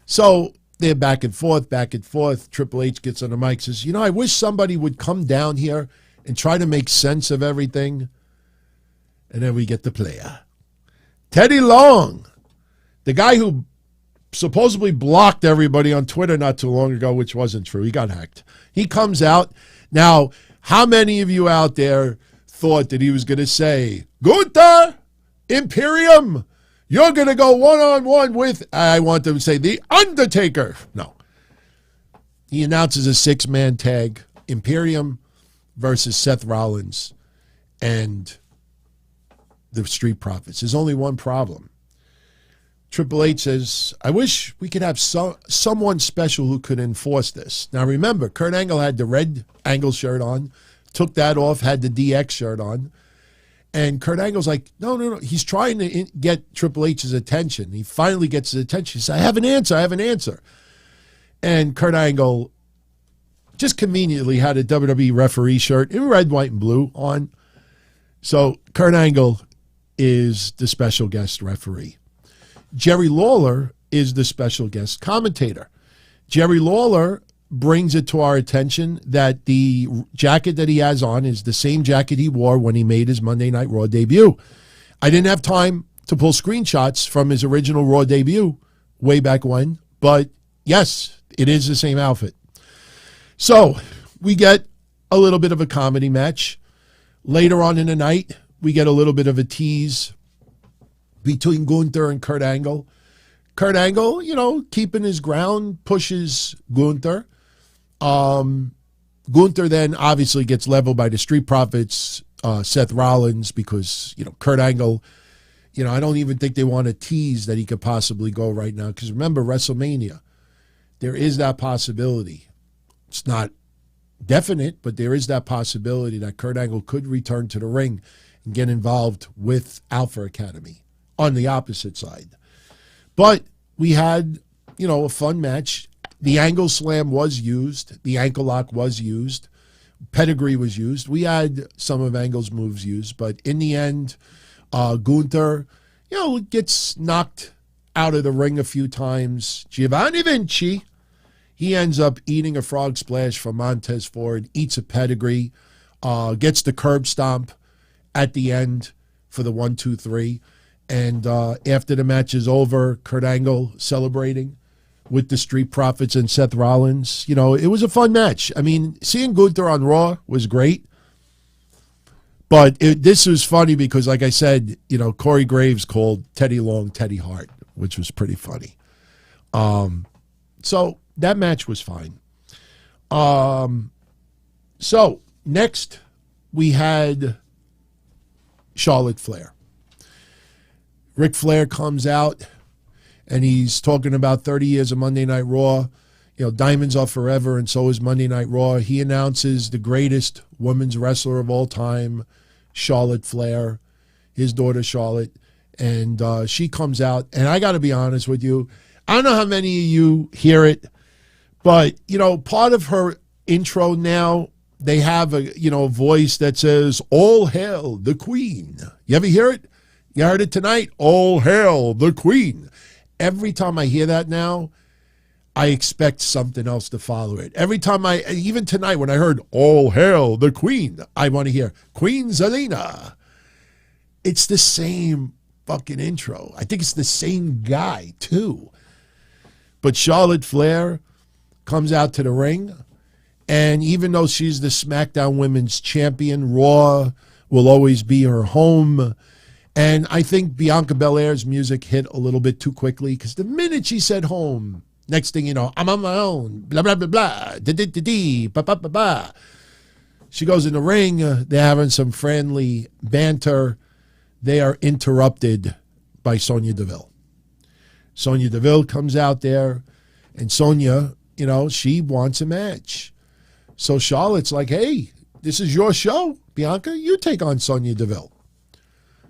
So they're back and forth, back and forth. Triple H gets on the mic, says, you know, I wish somebody would come down here and try to make sense of everything. And then we get the player. Teddy Long, the guy who supposedly blocked everybody on Twitter not too long ago, which wasn't true. He got hacked. He comes out. Now, how many of you out there thought that he was going to say, Gunther, Imperium, you're going to go one-on-one with, I want them to say, the Undertaker. No. He announces a six-man tag, Imperium versus Seth Rollins and the Street Profits. There's only one problem. Triple H says, I wish we could have someone special who could enforce this. Now remember, Kurt Angle had the red Angle shirt on, took that off, had the DX shirt on. And Kurt Angle's like, no. He's trying to get Triple H's attention. He finally gets his attention. He says, I have an answer. And Kurt Angle just conveniently had a WWE referee shirt in red, white, and blue on. So Kurt Angle is the special guest referee. Jerry Lawler is the special guest commentator. Jerry Lawler brings it to our attention that the jacket that he has on is the same jacket he wore when he made his Monday Night Raw debut. I didn't have time to pull screenshots from his original Raw debut way back when, but yes, it is the same outfit. So we get a little bit of a comedy match. Later on in the night, we get a little bit of a tease between Gunther and Kurt Angle. Kurt Angle, you know, keeping his ground, pushes Gunther. Gunther then obviously gets leveled by the Street Profits, Seth Rollins, because, you know, Kurt Angle, you know, I don't even think they want to tease that he could possibly go right now. Because remember, WrestleMania, there is that possibility. It's not definite, but there is that possibility that Kurt Angle could return to the ring and get involved with Alpha Academy on the opposite side. But we had, you know, a fun match. The Angle Slam was used. The ankle lock was used. Pedigree was used. We had some of Angle's moves used. But in the end, Gunther, you know, gets knocked out of the ring a few times. Giovanni Vinci, he ends up eating a frog splash from Montez Ford, eats a pedigree, gets the curb stomp at the end for the 1, 2, 3. And after the match is over, Kurt Angle celebrating with the Street Profits and Seth Rollins. You know, it was a fun match. I mean, seeing Gunther on Raw was great. But this was funny because, like I said, you know, Corey Graves called Teddy Long Teddy Hart, which was pretty funny. So that match was fine. So next we had Charlotte Flair. Ric Flair comes out and he's talking about 30 years of Monday Night Raw. You know, diamonds are forever, and so is Monday Night Raw. He announces the greatest women's wrestler of all time, Charlotte Flair, his daughter Charlotte. And she comes out, and I got to be honest with you, I don't know how many of you hear it, but, you know, part of her intro now, they have a, you know, voice that says, all hail the Queen. You ever hear it? You heard it tonight? All hail the Queen. Every time I hear that now, I expect something else to follow it. Every time even tonight when I heard all hail the Queen, I want to hear Queen Zelina. It's the same fucking intro. I think it's the same guy too. But Charlotte Flair, comes out to the ring. And even though she's the SmackDown Women's Champion, Raw will always be her home. And I think Bianca Belair's music hit a little bit too quickly because the minute she said home, next thing you know, I'm on my own, blah, blah, blah, blah, da-da-da-dee, ba-ba-ba-ba. She goes in the ring. They're having some friendly banter. They are interrupted by Sonya Deville. Sonya Deville comes out there, and Sonya, she wants a match. So Charlotte's like, hey, this is your show, Bianca. You take on Sonya Deville.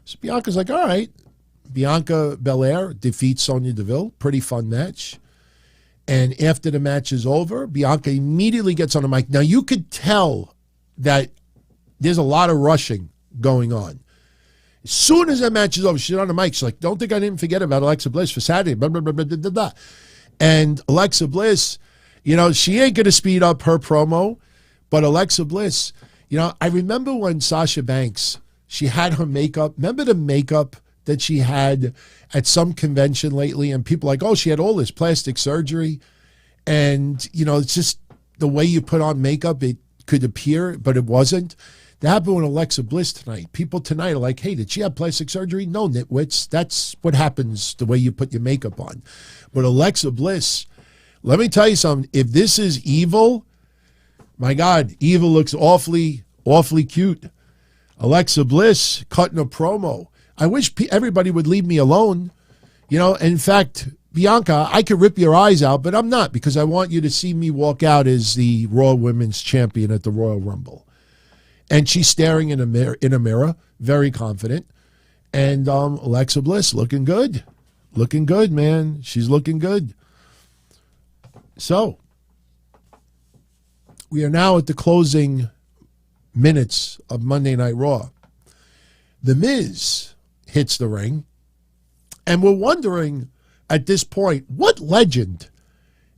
So Bianca's like, all right. Bianca Belair defeats Sonya Deville. Pretty fun match. And after the match is over, Bianca immediately gets on the mic. Now, you could tell that there's a lot of rushing going on. As soon as that match is over, she's on the mic. She's like, don't think I didn't forget about Alexa Bliss for Saturday. Blah, blah, blah, blah, blah, blah, blah. And Alexa Bliss, she ain't going to speed up her promo. But Alexa Bliss, I remember when Sasha Banks, she had her makeup. Remember the makeup that she had at some convention lately? And people like, oh, she had all this plastic surgery. And, it's just the way you put on makeup, it could appear, but it wasn't. That happened with Alexa Bliss tonight. People tonight are like, hey, did she have plastic surgery? No, nitwits. That's what happens the way you put your makeup on. But Alexa Bliss, let me tell you something. If this is Evil, my God, Evil looks awfully, awfully cute. Alexa Bliss cutting a promo. I wish everybody would leave me alone. In fact, Bianca, I could rip your eyes out, but I'm not, because I want you to see me walk out as the Raw Women's Champion at the Royal Rumble. And she's staring in a mirror, very confident. And Alexa Bliss looking good. Looking good, man. She's looking good. So, we are now at the closing minutes of Monday Night Raw. The Miz hits the ring, and we're wondering at this point, what legend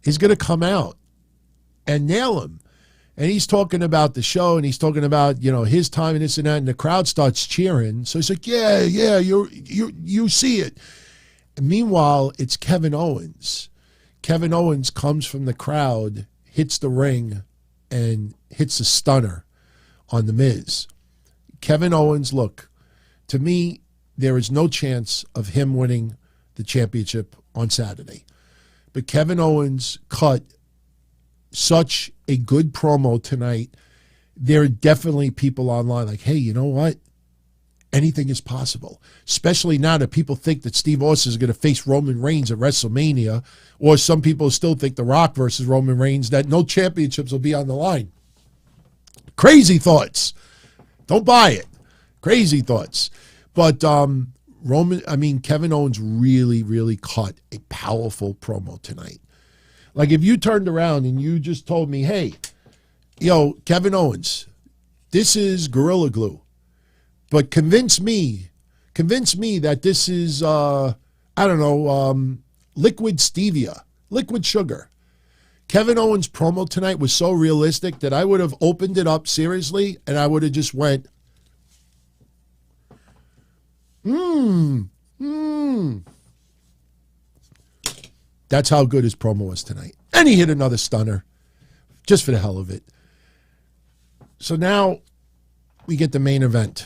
is going to come out and nail him? And he's talking about the show, and he's talking about, his time and this and that, and the crowd starts cheering. So he's like, yeah, you see it. And meanwhile, it's Kevin Owens. Kevin Owens comes from the crowd, hits the ring, and hits a stunner on The Miz. Kevin Owens, look, to me, there is no chance of him winning the championship on Saturday. But Kevin Owens cut such a good promo tonight. There are definitely people online like, hey, you know what? Anything is possible, especially now that people think that Steve Austin is going to face Roman Reigns at WrestleMania, or some people still think The Rock versus Roman Reigns, that no championships will be on the line. Crazy thoughts. Don't buy it. Crazy thoughts. But Kevin Owens really, really cut a powerful promo tonight. Like, if you turned around and you just told me, hey, Kevin Owens, this is Gorilla Glue. But convince me that this is, liquid stevia, liquid sugar. Kevin Owens' promo tonight was so realistic that I would have opened it up seriously, and I would have just went, That's how good his promo was tonight. And he hit another stunner, just for the hell of it. So now we get the main event.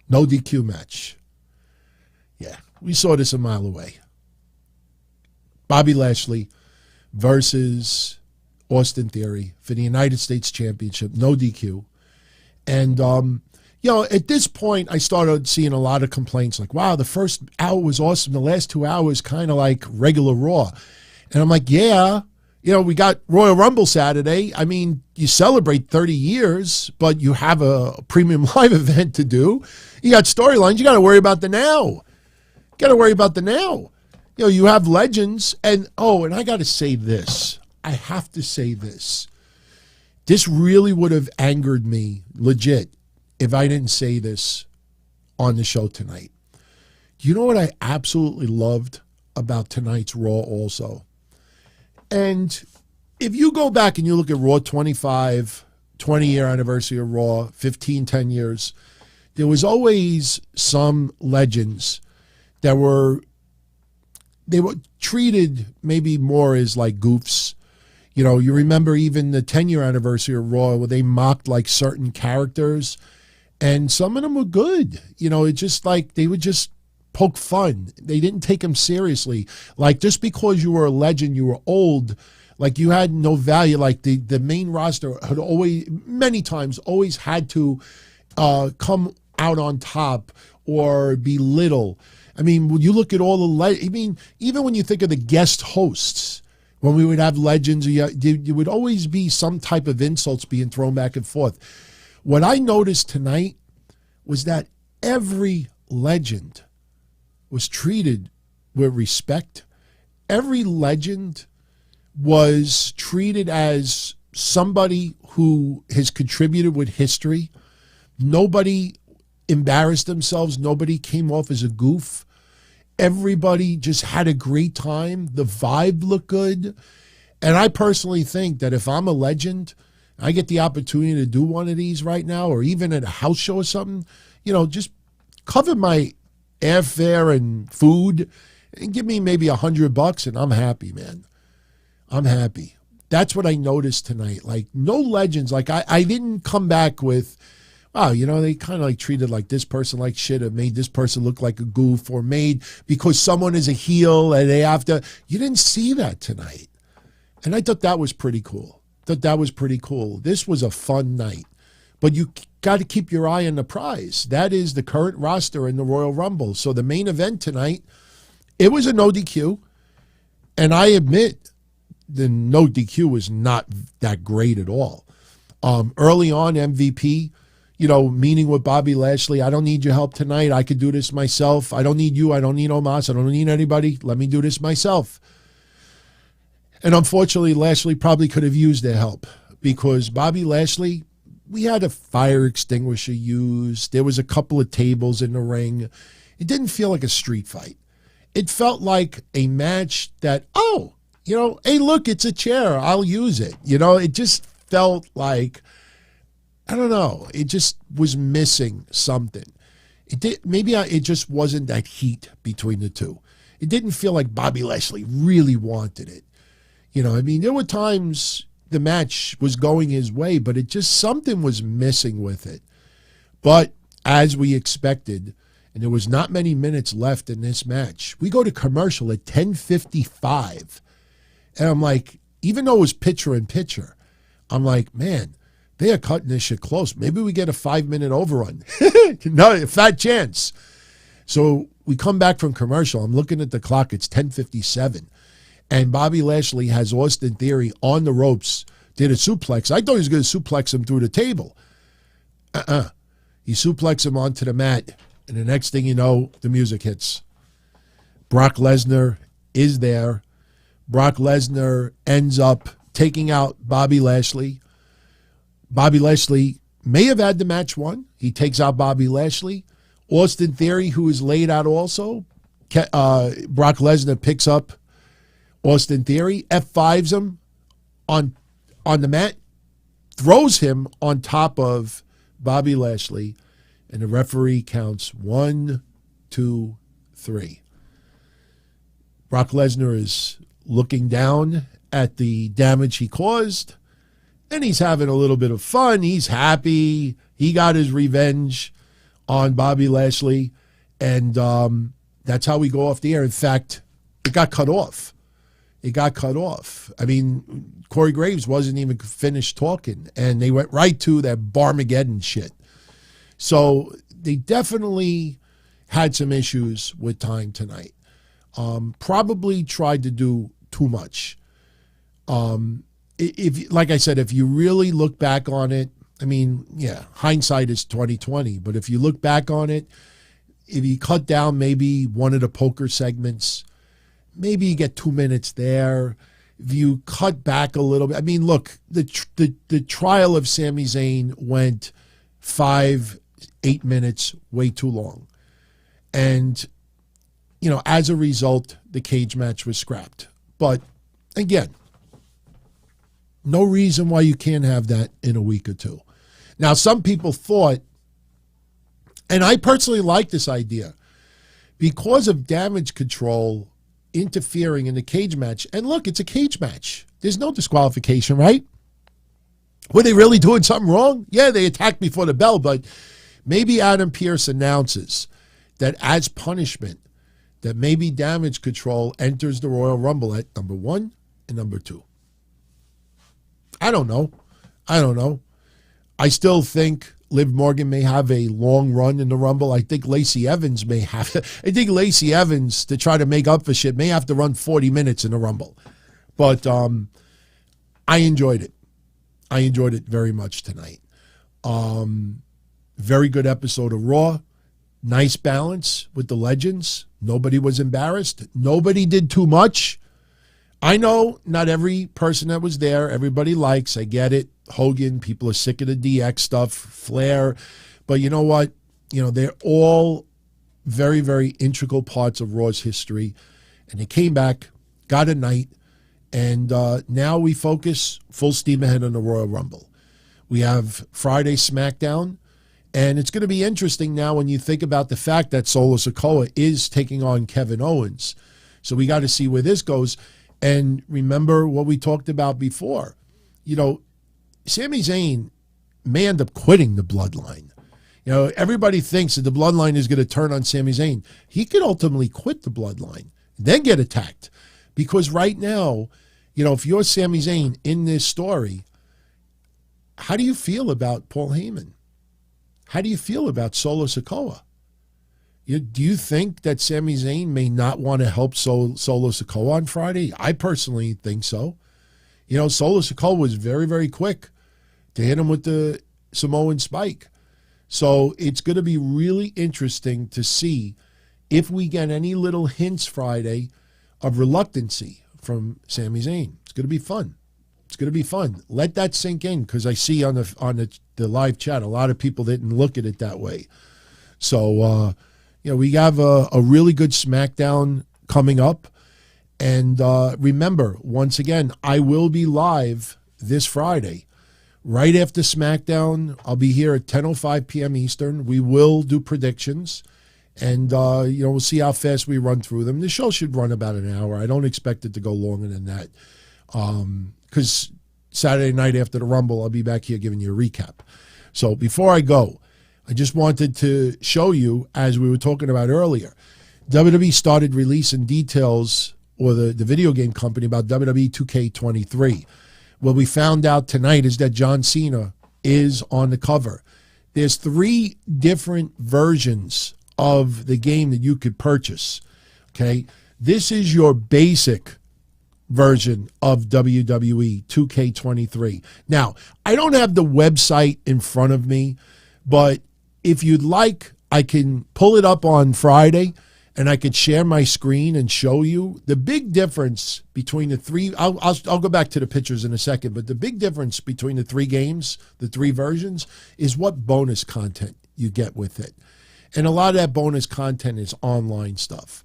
No DQ match. Yeah, we saw this a mile away. Bobby Lashley versus Austin Theory for the United States Championship. No DQ. And, at this point, I started seeing a lot of complaints like, wow, the first hour was awesome. The last 2 hours kind of like regular Raw. And I'm like, yeah, we got Royal Rumble Saturday. I mean, you celebrate 30 years, but you have a premium live event to do. You got storylines. You got to worry about the now. You have legends. And I got to say this. I have to say this. This really would have angered me, legit, if I didn't say this on the show tonight. You know what I absolutely loved about tonight's Raw also? And if you go back and you look at Raw 25, 20-year anniversary of Raw, 15, 10 years, there was always some legends that they were treated maybe more as like goofs. You know, you remember even the 10-year anniversary of Raw where they mocked like certain characters, and some of them were good. You know, it's just like they would just poke fun. They didn't take them seriously. Like just because you were a legend, you were old, like you had no value. Like the main roster had always, many times, always had to come out on top or belittle. I mean, when you look at all the, even when you think of the guest hosts, when we would have legends, there would always be some type of insults being thrown back and forth. What I noticed tonight was that every legend was treated with respect. Every legend was treated as somebody who has contributed with history. Nobody embarrassed themselves. Nobody came off as a goof. Everybody just had a great time. The vibe looked good. And I personally think that if I'm a legend, I get the opportunity to do one of these right now, or even at a house show or something, you know, just cover my airfare and food and give me maybe $100 and I'm happy, man. I'm happy. That's what I noticed tonight. Like no legends. Like I didn't come back with, wow, you know, they kind of like treated like this person like shit, or made this person look like a goof, or made because someone is a heel and they have to. You didn't see that tonight. And I thought that was pretty cool. This was a fun night. But you got to keep your eye on the prize. That is the current roster in the Royal Rumble. So the main event tonight, it was a no DQ. And I admit the no DQ was not that great at all. Early on, MVP, you know, meeting with Bobby Lashley. I don't need your help tonight. I could do this myself. I don't need you. I don't need Omos. I don't need anybody. Let me do this myself. And unfortunately, Lashley probably could have used their help, because Bobby Lashley, we had a fire extinguisher used. There was a couple of tables in the ring. It didn't feel like a street fight. It felt like a match that, oh, you know, hey, look, it's a chair. I'll use it. You know, it just felt like, I don't know. It just was missing something. It just wasn't that heat between the two. It didn't feel like Bobby Lashley really wanted it. You know, I mean, there were times the match was going his way, but it just, something was missing with it. But as we expected, and there was not many minutes left in this match, we go to commercial at 10:55. And I'm like, even though it was picture in picture, I'm like, man, they are cutting this shit close. Maybe we get a 5-minute overrun. No, fat chance. So we come back from commercial. I'm looking at the clock. It's 10:57. And Bobby Lashley has Austin Theory on the ropes, did a suplex. I thought he was going to suplex him through the table. He suplexed him onto the mat. And the next thing you know, the music hits. Brock Lesnar is there. Brock Lesnar ends up taking out Bobby Lashley. Bobby Lashley may have had the match won. He takes out Bobby Lashley. Austin Theory, who is laid out also. Brock Lesnar picks up Austin Theory, F5s him on the mat, throws him on top of Bobby Lashley, and the referee counts 1, 2, 3. Brock Lesnar is looking down at the damage he caused, and he's having a little bit of fun. He's happy. He got his revenge on Bobby Lashley, and that's how we go off the air. In fact, it got cut off. I mean, Corey Graves wasn't even finished talking, and they went right to that Barmageddon shit. So they definitely had some issues with time tonight. Probably tried to do too much. If, like I said, if you really look back on it, I mean, yeah, hindsight is 20/20. But if you look back on it, if you cut down maybe one of the poker segments, maybe you get 2 minutes there. If you cut back a little bit, I mean, look, the trial of Sami Zayn went 5-8 minutes, way too long. And, you know, as a result, the cage match was scrapped. But again, no reason why you can't have that in a week or two. Now, some people thought, and I personally like this idea, because of Damage Control interfering in the cage match. And look, it's a cage match. There's no disqualification, right? Were they really doing something wrong? Yeah, they attacked before the bell, but maybe Adam Pearce announces that as punishment, that maybe Damage Control enters the Royal Rumble at number 1 and number 2. I don't know. I still think Liv Morgan may have a long run in the Rumble. I think Lacey Evans may have. I think Lacey Evans, to try to make up for shit, may have to run 40 minutes in the Rumble. But I enjoyed it. I enjoyed it very much tonight. Very good episode of Raw. Nice balance with the legends. Nobody was embarrassed. Nobody did too much. I know not every person that was there, everybody likes. I get it. Hogan, people are sick of the DX stuff, Flair. But you know what? You know, they're all very, very integral parts of Raw's history. And they came back, got a night, and now we focus full steam ahead on the Royal Rumble. We have Friday SmackDown, and it's going to be interesting now when you think about the fact that Solo Sikoa is taking on Kevin Owens. So we got to see where this goes. And remember what we talked about before. You know, Sami Zayn may end up quitting the Bloodline. You know, everybody thinks that the Bloodline is going to turn on Sami Zayn. He could ultimately quit the Bloodline, then get attacked. Because right now, you know, if you're Sami Zayn in this story, how do you feel about Paul Heyman? How do you feel about Solo Sikoa? Do you think that Sami Zayn may not want to help Solo Sikoa on Friday? I personally think so. You know, Solo Sikoa was very, very quick to hit him with the Samoan spike. So it's going to be really interesting to see if we get any little hints Friday of reluctancy from Sami Zayn. It's going to be fun. It's going to be fun. Let that sink in, because I see on the live chat a lot of people didn't look at it that way. So, you know, we have a really good SmackDown coming up. And remember, once again, I will be live this Friday. Right after SmackDown, I'll be here at 10:05 p.m. Eastern. We will do predictions. And, you know, we'll see how fast we run through them. The show should run about an hour. I don't expect it to go longer than that. Because Saturday night after the Rumble, I'll be back here giving you a recap. So before I go, I just wanted to show you, as we were talking about earlier, WWE started releasing details, or the video game company, about WWE 2K23. What we found out tonight is that John Cena is on the cover. There's 3 different versions of the game that you could purchase. Okay, this is your basic version of WWE 2K23. Now, I don't have the website in front of me, but if you'd like, I can pull it up on Friday and I could share my screen and show you the big difference between the 3. I'll go back to the pictures in a second, but the big difference between the 3 games, the 3 versions, is what bonus content you get with it. And a lot of that bonus content is online stuff.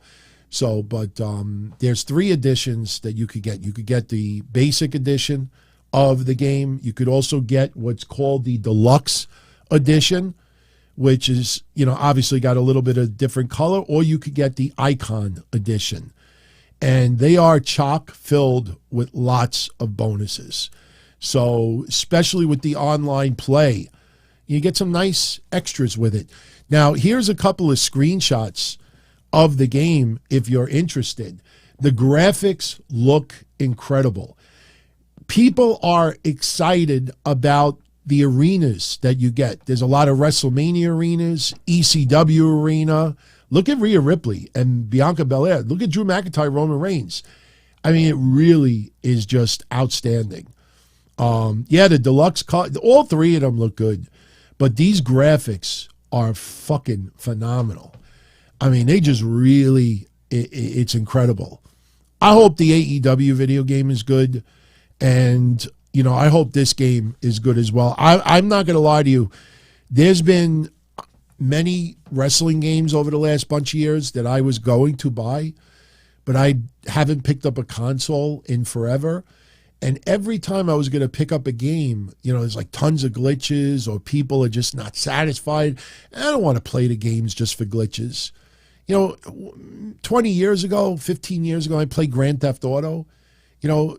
So, but there's 3 editions that you could get. You could get the basic edition of the game. You could also get what's called the deluxe edition, which is, you know, obviously got a little bit of different color, or you could get the Icon edition. And they are chock filled with lots of bonuses. So, especially with the online play, you get some nice extras with it. Now, here's a couple of screenshots of the game if you're interested. The graphics look incredible. People are excited about the arenas that you get. There's a lot of WrestleMania arenas, ECW arena. Look at Rhea Ripley and Bianca Belair. Look at Drew McIntyre, Roman Reigns. I mean, it really is just outstanding. Yeah, the deluxe, all 3 of them look good. But these graphics are fucking phenomenal. I mean, they just really, it's incredible. I hope the AEW video game is good. And, you know, I hope this game is good as well. I'm not going to lie to you. There's been many wrestling games over the last bunch of years that I was going to buy, but I haven't picked up a console in forever. And every time I was going to pick up a game, you know, there's like tons of glitches or people are just not satisfied. And I don't want to play the games just for glitches. You know, 20 years ago, 15 years ago, I played Grand Theft Auto. You know,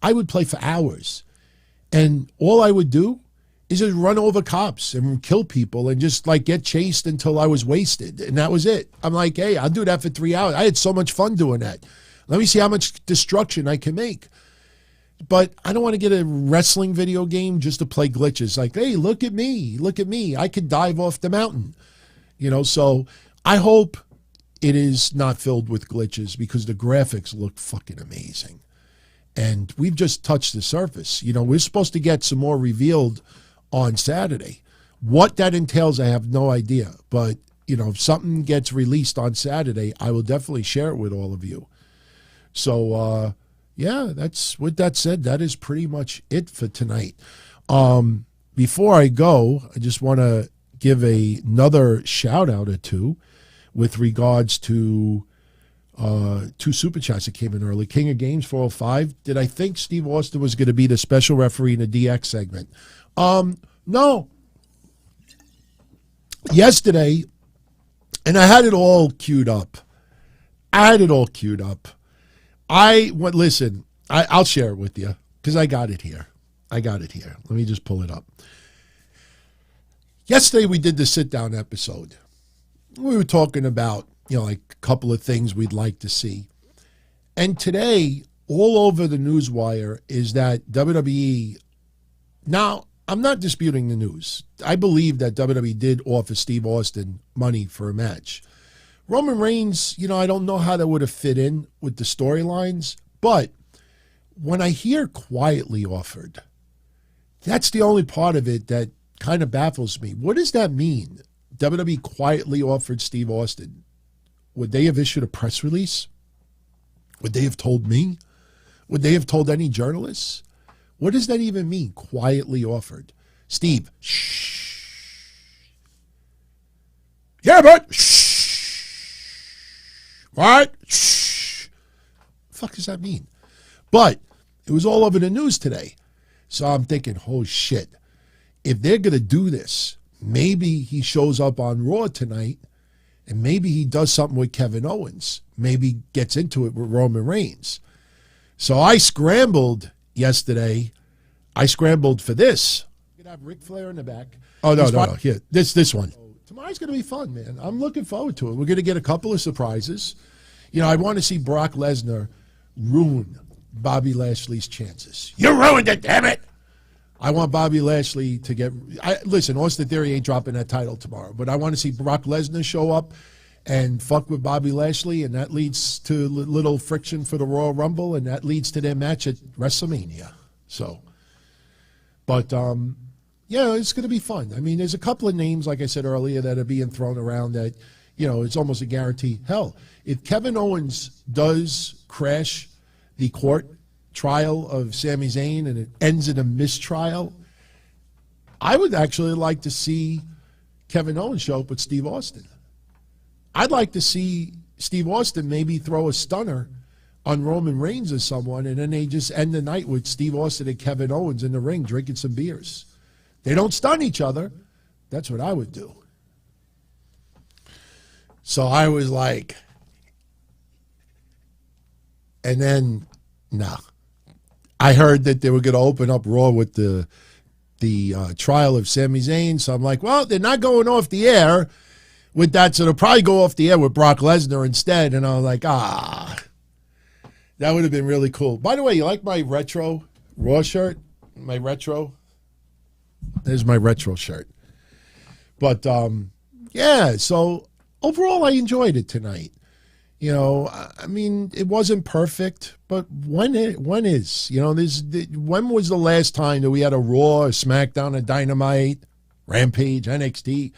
I would play for hours. And all I would do is just run over cops and kill people and just like get chased until I was wasted. And that was it. I'm like, hey, I'll do that for 3 hours. I had so much fun doing that. Let me see how much destruction I can make. But I don't want to get a wrestling video game just to play glitches. Like, hey, look at me. Look at me. I could dive off the mountain. You know, so I hope it is not filled with glitches because the graphics look fucking amazing. And we've just touched the surface. You know, we're supposed to get some more revealed on Saturday. What that entails, I have no idea. But, you know, if something gets released on Saturday, I will definitely share it with all of you. So, yeah, that's with that said, that is pretty much it for tonight. Before I go, I just want to give another shout out or two with regards to two super chats that came in early. King of Games 405. Did I think Steve Austin was going to be the special referee in the DX segment? No. Yesterday, and I had it all queued up. Listen, I'll share it with you because I got it here. Let me just pull it up. Yesterday we did the sit-down episode. We were talking about, you know, like a couple of things we'd like to see. And today, all over the newswire is that WWE, now, I'm not disputing the news. I believe that WWE did offer Steve Austin money for a match. Roman Reigns, you know, I don't know how that would have fit in with the storylines, but when I hear quietly offered, that's the only part of it that kind of baffles me. What does that mean? WWE quietly offered Steve Austin. Would they have issued a press release? Would they have told me? Would they have told any journalists? What does that even mean, quietly offered? Steve, shh. Yeah, but shh. What? Shh. What the fuck does that mean? But it was all over the news today. So I'm thinking, oh shit. If they're going to do this, maybe he shows up on Raw tonight and maybe he does something with Kevin Owens. Maybe gets into it with Roman Reigns. So I scrambled yesterday. I scrambled for this. You can have Ric Flair in the back. Oh, no. Here, this one. Tomorrow's going to be fun, man. I'm looking forward to it. We're going to get a couple of surprises. You know, I want to see Brock Lesnar ruin Bobby Lashley's chances. You ruined it, damn it. I want Bobby Lashley to get... listen, Austin Theory ain't dropping that title tomorrow, but I want to see Brock Lesnar show up and fuck with Bobby Lashley, and that leads to little friction for the Royal Rumble, and that leads to their match at WrestleMania. So, but, yeah, it's going to be fun. I mean, there's a couple of names, like I said earlier, that are being thrown around that, you know, it's almost a guarantee. Hell, if Kevin Owens does crash the court trial of Sami Zayn and it ends in a mistrial, I would actually like to see Kevin Owens show up with Steve Austin. I'd like to see Steve Austin maybe throw a stunner on Roman Reigns or someone, and then they just end the night with Steve Austin and Kevin Owens in the ring drinking some beers. They don't stun each other. That's what I would do. So I was like, and then, no. I heard that they were going to open up Raw with the trial of Sami Zayn. So I'm like, well, they're not going off the air with that. So they'll probably go off the air with Brock Lesnar instead. And I was like, that would have been really cool. By the way, you like my retro Raw shirt? My retro? There's my retro shirt. But, yeah, so overall I enjoyed it tonight. You know, I mean, it wasn't perfect, but when is? You know, when was the last time that we had a Raw, a SmackDown, a Dynamite, Rampage, NXT?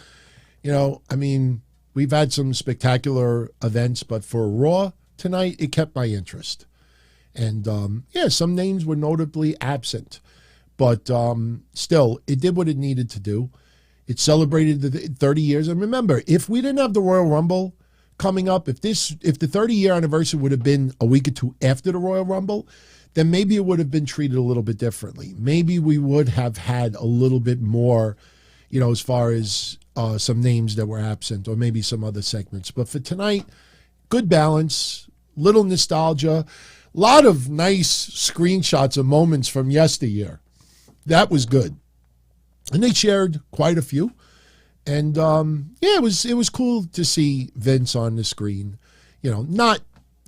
You know, I mean, we've had some spectacular events, but for Raw tonight, it kept my interest. And, yeah, some names were notably absent, but still, it did what it needed to do. It celebrated the 30 years. And remember, if we didn't have the Royal Rumble coming up, if the 30-year anniversary would have been a week or two after the Royal Rumble, then maybe it would have been treated a little bit differently. Maybe we would have had a little bit more, as far as some names that were absent or maybe some other segments. But for tonight, good balance, little nostalgia, a lot of nice screenshots of moments from yesteryear. That was good. And they shared quite a few. And, it was cool to see Vince on the screen. Not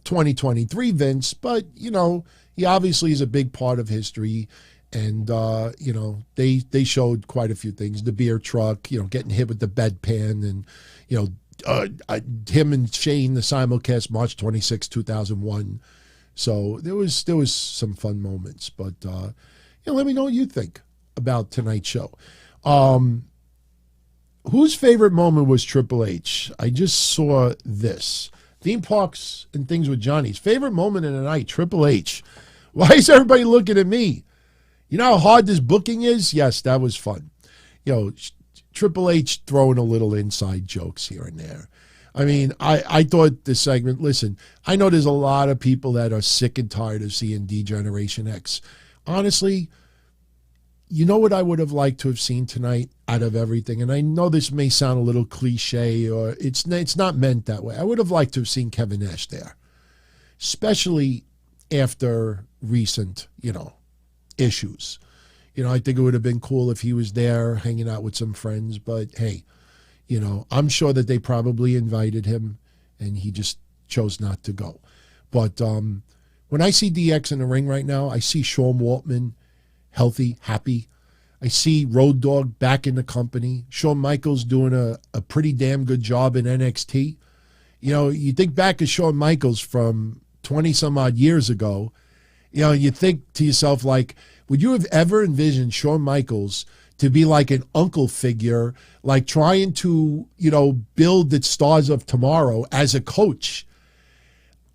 2023 Vince, but, he obviously is a big part of history. And, they showed quite a few things. The beer truck, getting hit with the bedpan and, him and Shane, the simulcast March 26, 2001. So there was some fun moments. But, let me know what you think about tonight's show. Whose favorite moment was Triple H? I just saw this. Theme parks and things with Johnny's. Favorite moment of the night, Triple H. Why is everybody looking at me? You know how hard this booking is? Yes, that was fun. Triple H throwing a little inside jokes here and there. I mean, I thought this segment, listen, I know there's a lot of people that are sick and tired of seeing D-Generation X. Honestly, you know what I would have liked to have seen tonight out of everything? And I know this may sound a little cliche or it's not meant that way. I would have liked to have seen Kevin Nash there, especially after recent, issues. I think it would have been cool if he was there hanging out with some friends. But, hey, I'm sure that they probably invited him and he just chose not to go. But when I see DX in the ring right now, I see Sean Waltman healthy, happy. I see Road Dogg back in the company. Shawn Michaels doing a pretty damn good job in NXT. You think back of Shawn Michaels from 20-some-odd years ago, you think to yourself, like, would you have ever envisioned Shawn Michaels to be like an uncle figure, like trying to, build the stars of tomorrow as a coach?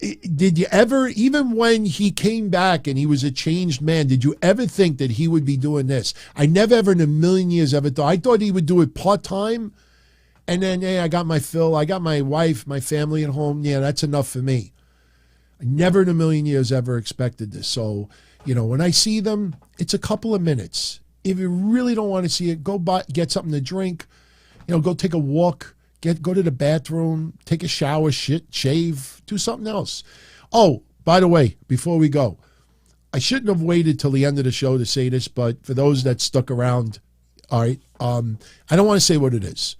Did you ever, even when he came back and he was a changed man, did you ever think that he would be doing this? I never ever in a million years ever thought. I thought he would do it part-time, and then, hey, I got my fill. I got my wife, my family at home. Yeah, that's enough for me. I never in a million years ever expected this. So, when I see them, it's a couple of minutes. If you really don't want to see it, go get something to drink, go take a walk. Go to the bathroom, take a shower, shave, do something else. Oh, by the way, before we go, I shouldn't have waited till the end of the show to say this, but for those that stuck around, all right, I don't want to say what it is.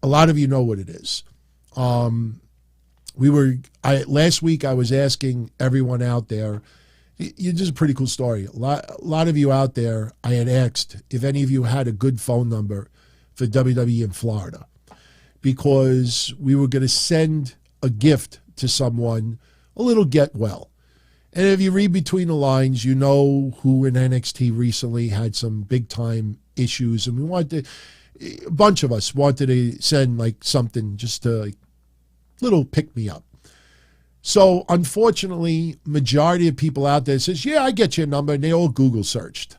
A lot of you know what it is. Last week I was asking everyone out there, this is a pretty cool story. A lot of you out there, I had asked if any of you had a good phone number for WWE in Florida, because we were going to send a gift to someone, a little get well. And if you read between the lines, you know who in NXT recently had some big time issues. And a bunch of us wanted to send like something just to little pick me up. So unfortunately, majority of people out there says, yeah, I get your number. And they all Google searched.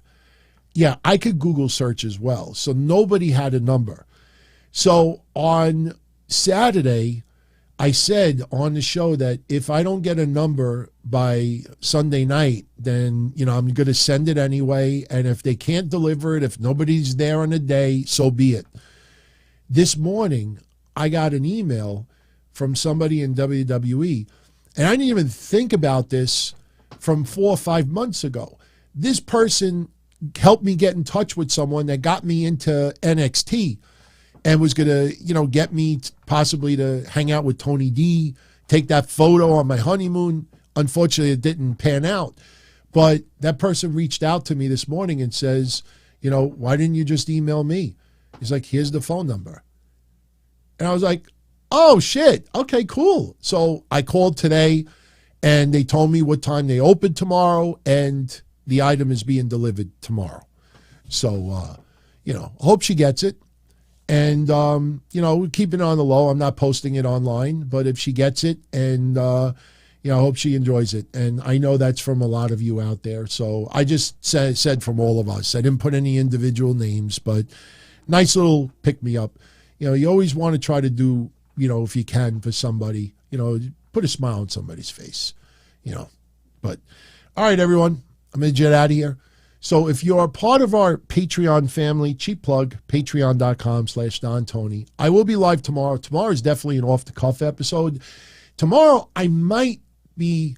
Yeah, I could Google search as well. So nobody had a number. So on Saturday, I said on the show that if I don't get a number by Sunday night, then, I'm going to send it anyway. And if they can't deliver it, if nobody's there on the day, so be it. This morning, I got an email from somebody in WWE, and I didn't even think about this from 4 or 5 months ago. This person helped me get in touch with someone that got me into NXT. And was going to, get me possibly to hang out with Tony D, take that photo on my honeymoon. Unfortunately, it didn't pan out. But that person reached out to me this morning and says, why didn't you just email me? He's like, here's the phone number. And I was like, oh, shit. Okay, cool. So I called today, and they told me what time they open tomorrow, and the item is being delivered tomorrow. So, I hope she gets it. And, we're keeping it on the low. I'm not posting it online, but if she gets it, and, I hope she enjoys it. And I know that's from a lot of you out there. So I just said from all of us. I didn't put any individual names, but nice little pick-me-up. You always want to try to do, if you can for somebody, put a smile on somebody's face, But, all right, everyone, I'm going to jet out of here. So if you're part of our Patreon family, cheap plug, patreon.com/Don Tony. I will be live tomorrow. Tomorrow is definitely an off-the-cuff episode. Tomorrow, I might be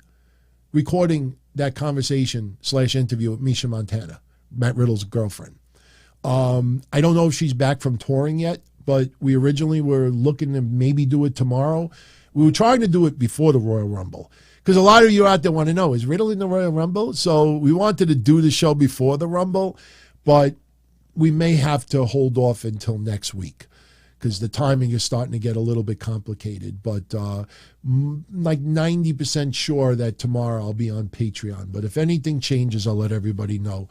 recording that conversation/interview with Misha Montana, Matt Riddle's girlfriend. I don't know if she's back from touring yet, but we originally were looking to maybe do it tomorrow. We were trying to do it before the Royal Rumble because a lot of you out there want to know, is Riddle in the Royal Rumble? So we wanted to do the show before the Rumble, but we may have to hold off until next week because the timing is starting to get a little bit complicated. But like 90% sure that tomorrow I'll be on Patreon. But if anything changes, I'll let everybody know.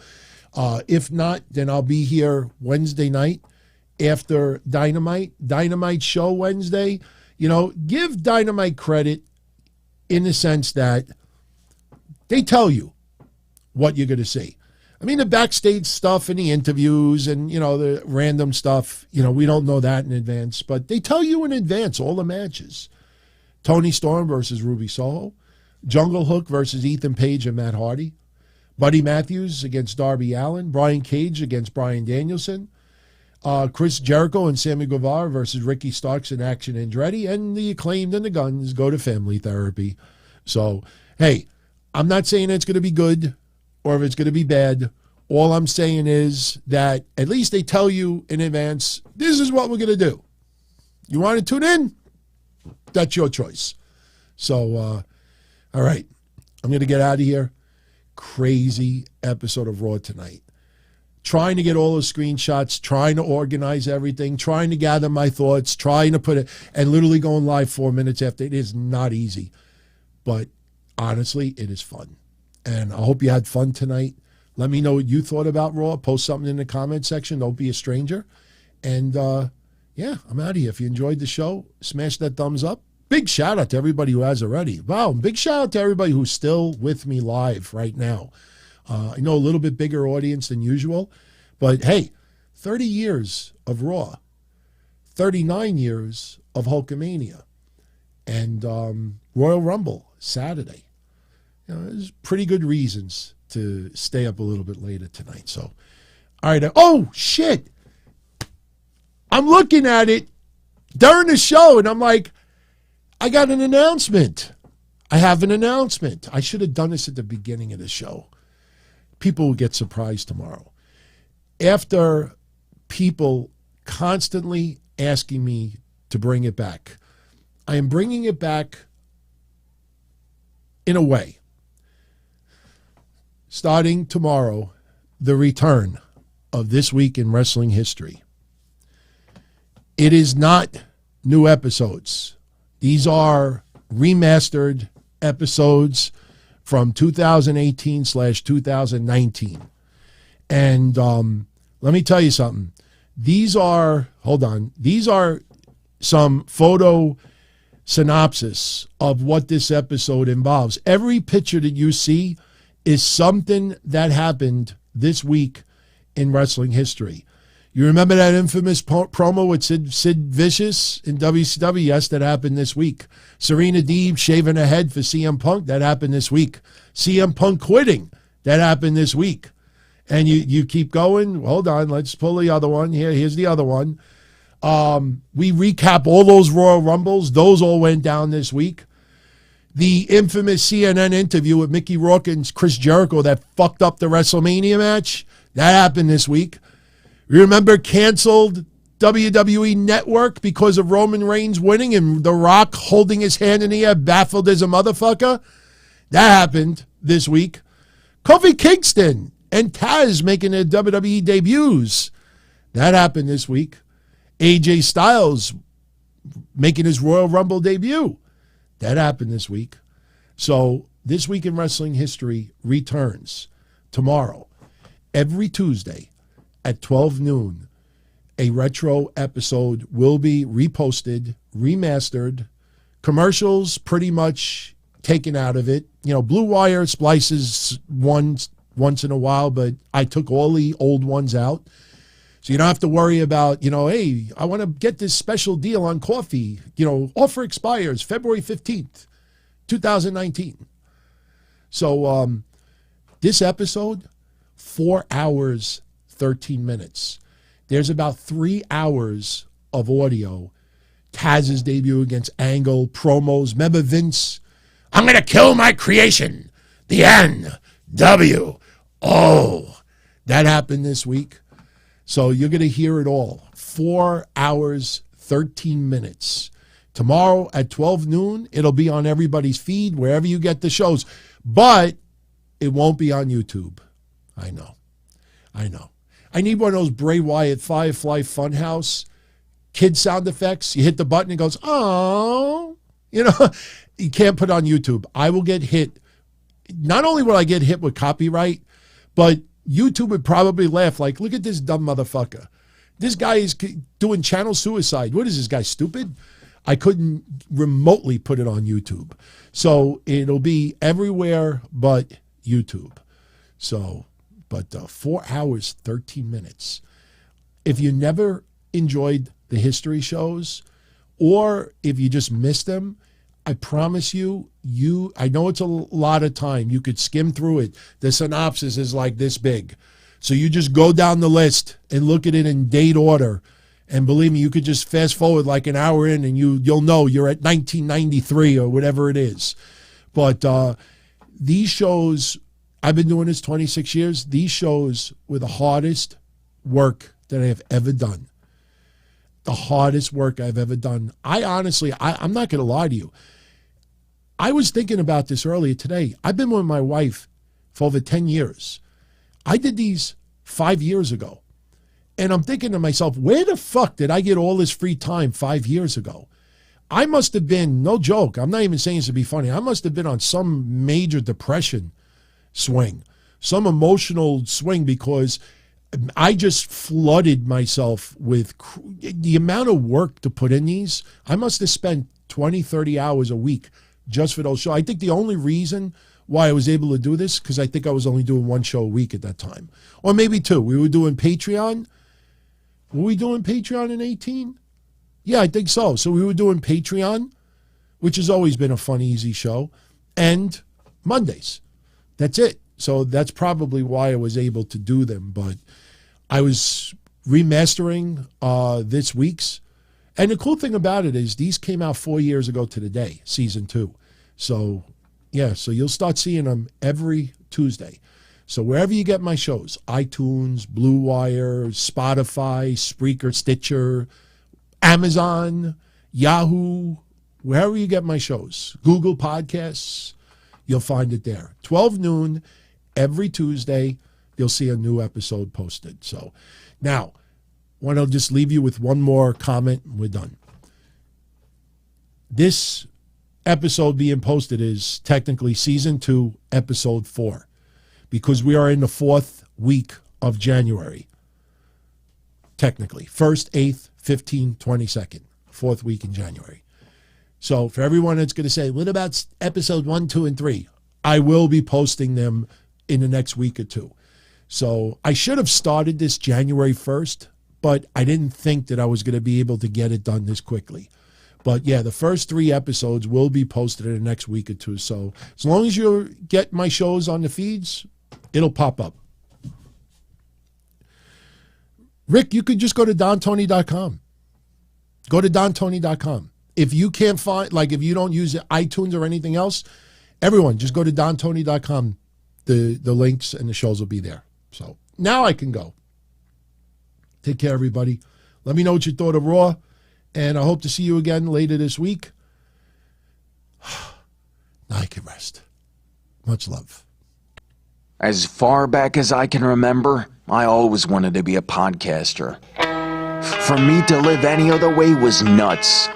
If not, then I'll be here Wednesday night after Dynamite show Wednesday. You know, give Dynamite credit in the sense that they tell you what you're going to see. I mean, the backstage stuff and the interviews and, you know, the random stuff, you know, we don't know that in advance, but they tell you in advance all the matches. Tony Storm versus Ruby Soho, Jungle Hook versus Ethan Page and Matt Hardy, Buddy Matthews against Darby Allin, Brian Cage against Bryan Danielson, Chris Jericho and Sammy Guevara versus Ricky Starks and Action Andretti, and the Acclaimed and the Guns go to family therapy. So, hey, I'm not saying it's going to be good or if it's going to be bad. All I'm saying is that at least they tell you in advance, this is what we're going to do. You want to tune in? That's your choice. So, all right, I'm going to get out of here. Crazy episode of Raw tonight. Trying to get all those screenshots, trying to organize everything, trying to gather my thoughts, trying to put it, and literally going live 4 minutes after. It is not easy. But honestly, it is fun. And I hope you had fun tonight. Let me know what you thought about Raw. Post something in the comment section. Don't be a stranger. And, yeah, I'm out of here. If you enjoyed the show, smash that thumbs up. Big shout out to everybody who has already. Wow, big shout out to everybody who's still with me live right now. I know a little bit bigger audience than usual, but hey, 30 years of Raw, 39 years of Hulkamania, and Royal Rumble Saturday. You know, there's pretty good reasons to stay up a little bit later tonight. So, all right. Oh, shit. I'm looking at it during the show, and I'm like, I got an announcement. I have an announcement. I should have done this at the beginning of the show. People will get surprised tomorrow. After people constantly asking me to bring it back, I am bringing it back in a way. Starting tomorrow, the return of This Week in Wrestling History. It is not new episodes. These are remastered episodes from 2018/2019. And let me tell you something. These are some photo synopsis of what this episode involves. Every picture that you see is something that happened this week in wrestling history. You remember that infamous promo with Sid Vicious in WCW? Yes, that happened this week. Serena Deeb shaving her head for CM Punk? That happened this week. CM Punk quitting? That happened this week. And you keep going. Hold on, let's pull the other one. Here's the other one. We recap all those Royal Rumbles. Those all went down this week. The infamous CNN interview with Mickey Rourke and Chris Jericho that fucked up the WrestleMania match? That happened this week. Remember canceled WWE Network because of Roman Reigns winning and The Rock holding his hand in the air, baffled as a motherfucker? That happened this week. Kofi Kingston and Taz making their WWE debuts. That happened this week. AJ Styles making his Royal Rumble debut. That happened this week. So This Week in Wrestling History returns tomorrow, every Tuesday, at 12 noon, a retro episode will be reposted, remastered, commercials pretty much taken out of it. You know, Blue Wire splices once in a while, but I took all the old ones out. So you don't have to worry about, you know, hey, I want to get this special deal on coffee. You know, offer expires February 15th, 2019. So this episode, 4 hours, 13 minutes. There's about 3 hours of audio. Taz's debut against Angle, promos. Remember Vince? I'm going to kill my creation. The NWO. That happened this week. So you're going to hear it all. 4 hours, 13 minutes. Tomorrow at 12 noon, it'll be on everybody's feed, wherever you get the shows. But it won't be on YouTube. I know. I need one of those Bray Wyatt Firefly Funhouse kid sound effects. You hit the button, it goes, oh. You can't put it on YouTube. I will get hit. Not only will I get hit with copyright, but YouTube would probably laugh like, look at this dumb motherfucker. This guy is doing channel suicide. What is this guy, stupid? I couldn't remotely put it on YouTube. So it'll be everywhere but YouTube. So, but 4 hours, 13 minutes. If you never enjoyed the history shows, or if you just missed them, I promise you, I know it's a lot of time. You could skim through it. The synopsis is like this big. So you just go down the list and look at it in date order. And believe me, you could just fast forward like an hour in and you'll know you're at 1993 or whatever it is. But these shows, I've been doing this 26 years. These shows were the hardest work that I have ever done. The hardest work I've ever done. I'm not going to lie to you. I was thinking about this earlier today. I've been with my wife for over 10 years. I did these 5 years ago. And I'm thinking to myself, where the fuck did I get all this free time 5 years ago? I must have been, no joke, I'm not even saying this to be funny, I must have been on some major depression swing, some emotional swing, because I just flooded myself with the amount of work to put in these. I must have spent 20, 30 hours a week just for those shows. I think the only reason why I was able to do this, because I think I was only doing one show a week at that time. Or maybe two. We were doing Patreon. Were we doing Patreon in 18? Yeah, I think so. So we were doing Patreon, which has always been a fun, easy show, and Mondays. That's it. So that's probably why I was able to do them. But I was remastering this week's. And the cool thing about it is these came out 4 years ago to the day, season 2. So, yeah, so you'll start seeing them every Tuesday. So wherever you get my shows, iTunes, Blue Wire, Spotify, Spreaker, Stitcher, Amazon, Yahoo, wherever you get my shows, Google Podcasts, you'll find it there. 12 noon, every Tuesday, you'll see a new episode posted. So now, I want to just leave you with one more comment and we're done. This episode being posted is technically season 2, episode 4, because we are in the 4th week of January. Technically, 1st, 8th, 15th, 22nd, 4th week in January. So for everyone that's going to say, what about episode 1, 2, and 3? I will be posting them in the next week or two. So I should have started this January 1st, but I didn't think that I was going to be able to get it done this quickly. But yeah, the first 3 episodes will be posted in the next week or two. So as long as you get my shows on the feeds, it'll pop up. Rick, you could just go to DonTony.com. Go to DonTony.com. If you can't find, like if you don't use iTunes or anything else, everyone just go to DonTony.com. The links and the shows will be there. So now I can go. Take care, everybody. Let me know what you thought of Raw, and I hope to see you again later this week. Now I can rest. Much love. As far back as I can remember, I always wanted to be a podcaster. For me to live any other way was nuts.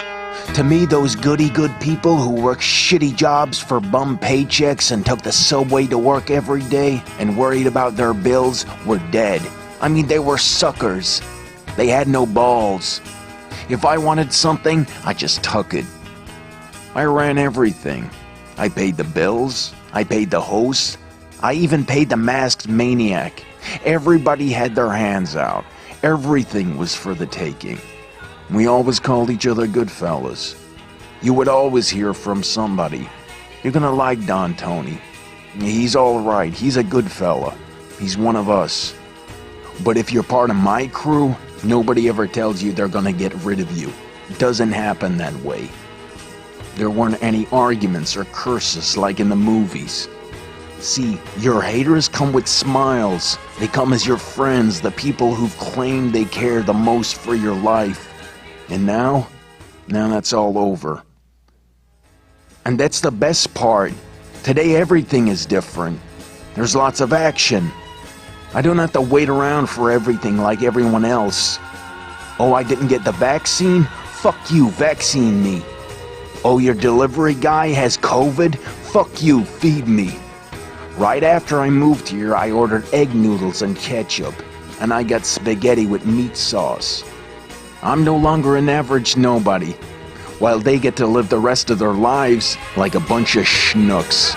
To me, those goody-good people who worked shitty jobs for bum paychecks and took the subway to work every day and worried about their bills were dead. I mean, they were suckers. They had no balls. If I wanted something, I just took it. I ran everything. I paid the bills. I paid the host. I even paid the masked maniac. Everybody had their hands out. Everything was for the taking. We always called each other good fellas. You would always hear from somebody. You're gonna like Don Tony. He's all right. He's a good fella. He's one of us. But if you're part of my crew, nobody ever tells you they're gonna get rid of you. It doesn't happen that way. There weren't any arguments or curses like in the movies. See, your haters come with smiles. They come as your friends, the people who've claimed they care the most for your life. And now that's all over. And that's the best part. Today everything is different. There's lots of action. I don't have to wait around for everything like everyone else. Oh, I didn't get the vaccine? Fuck you, vaccine me. Oh, your delivery guy has COVID? Fuck you, feed me. Right after I moved here, I ordered egg noodles and ketchup, and I got spaghetti with meat sauce. I'm no longer an average nobody, while they get to live the rest of their lives like a bunch of schnooks.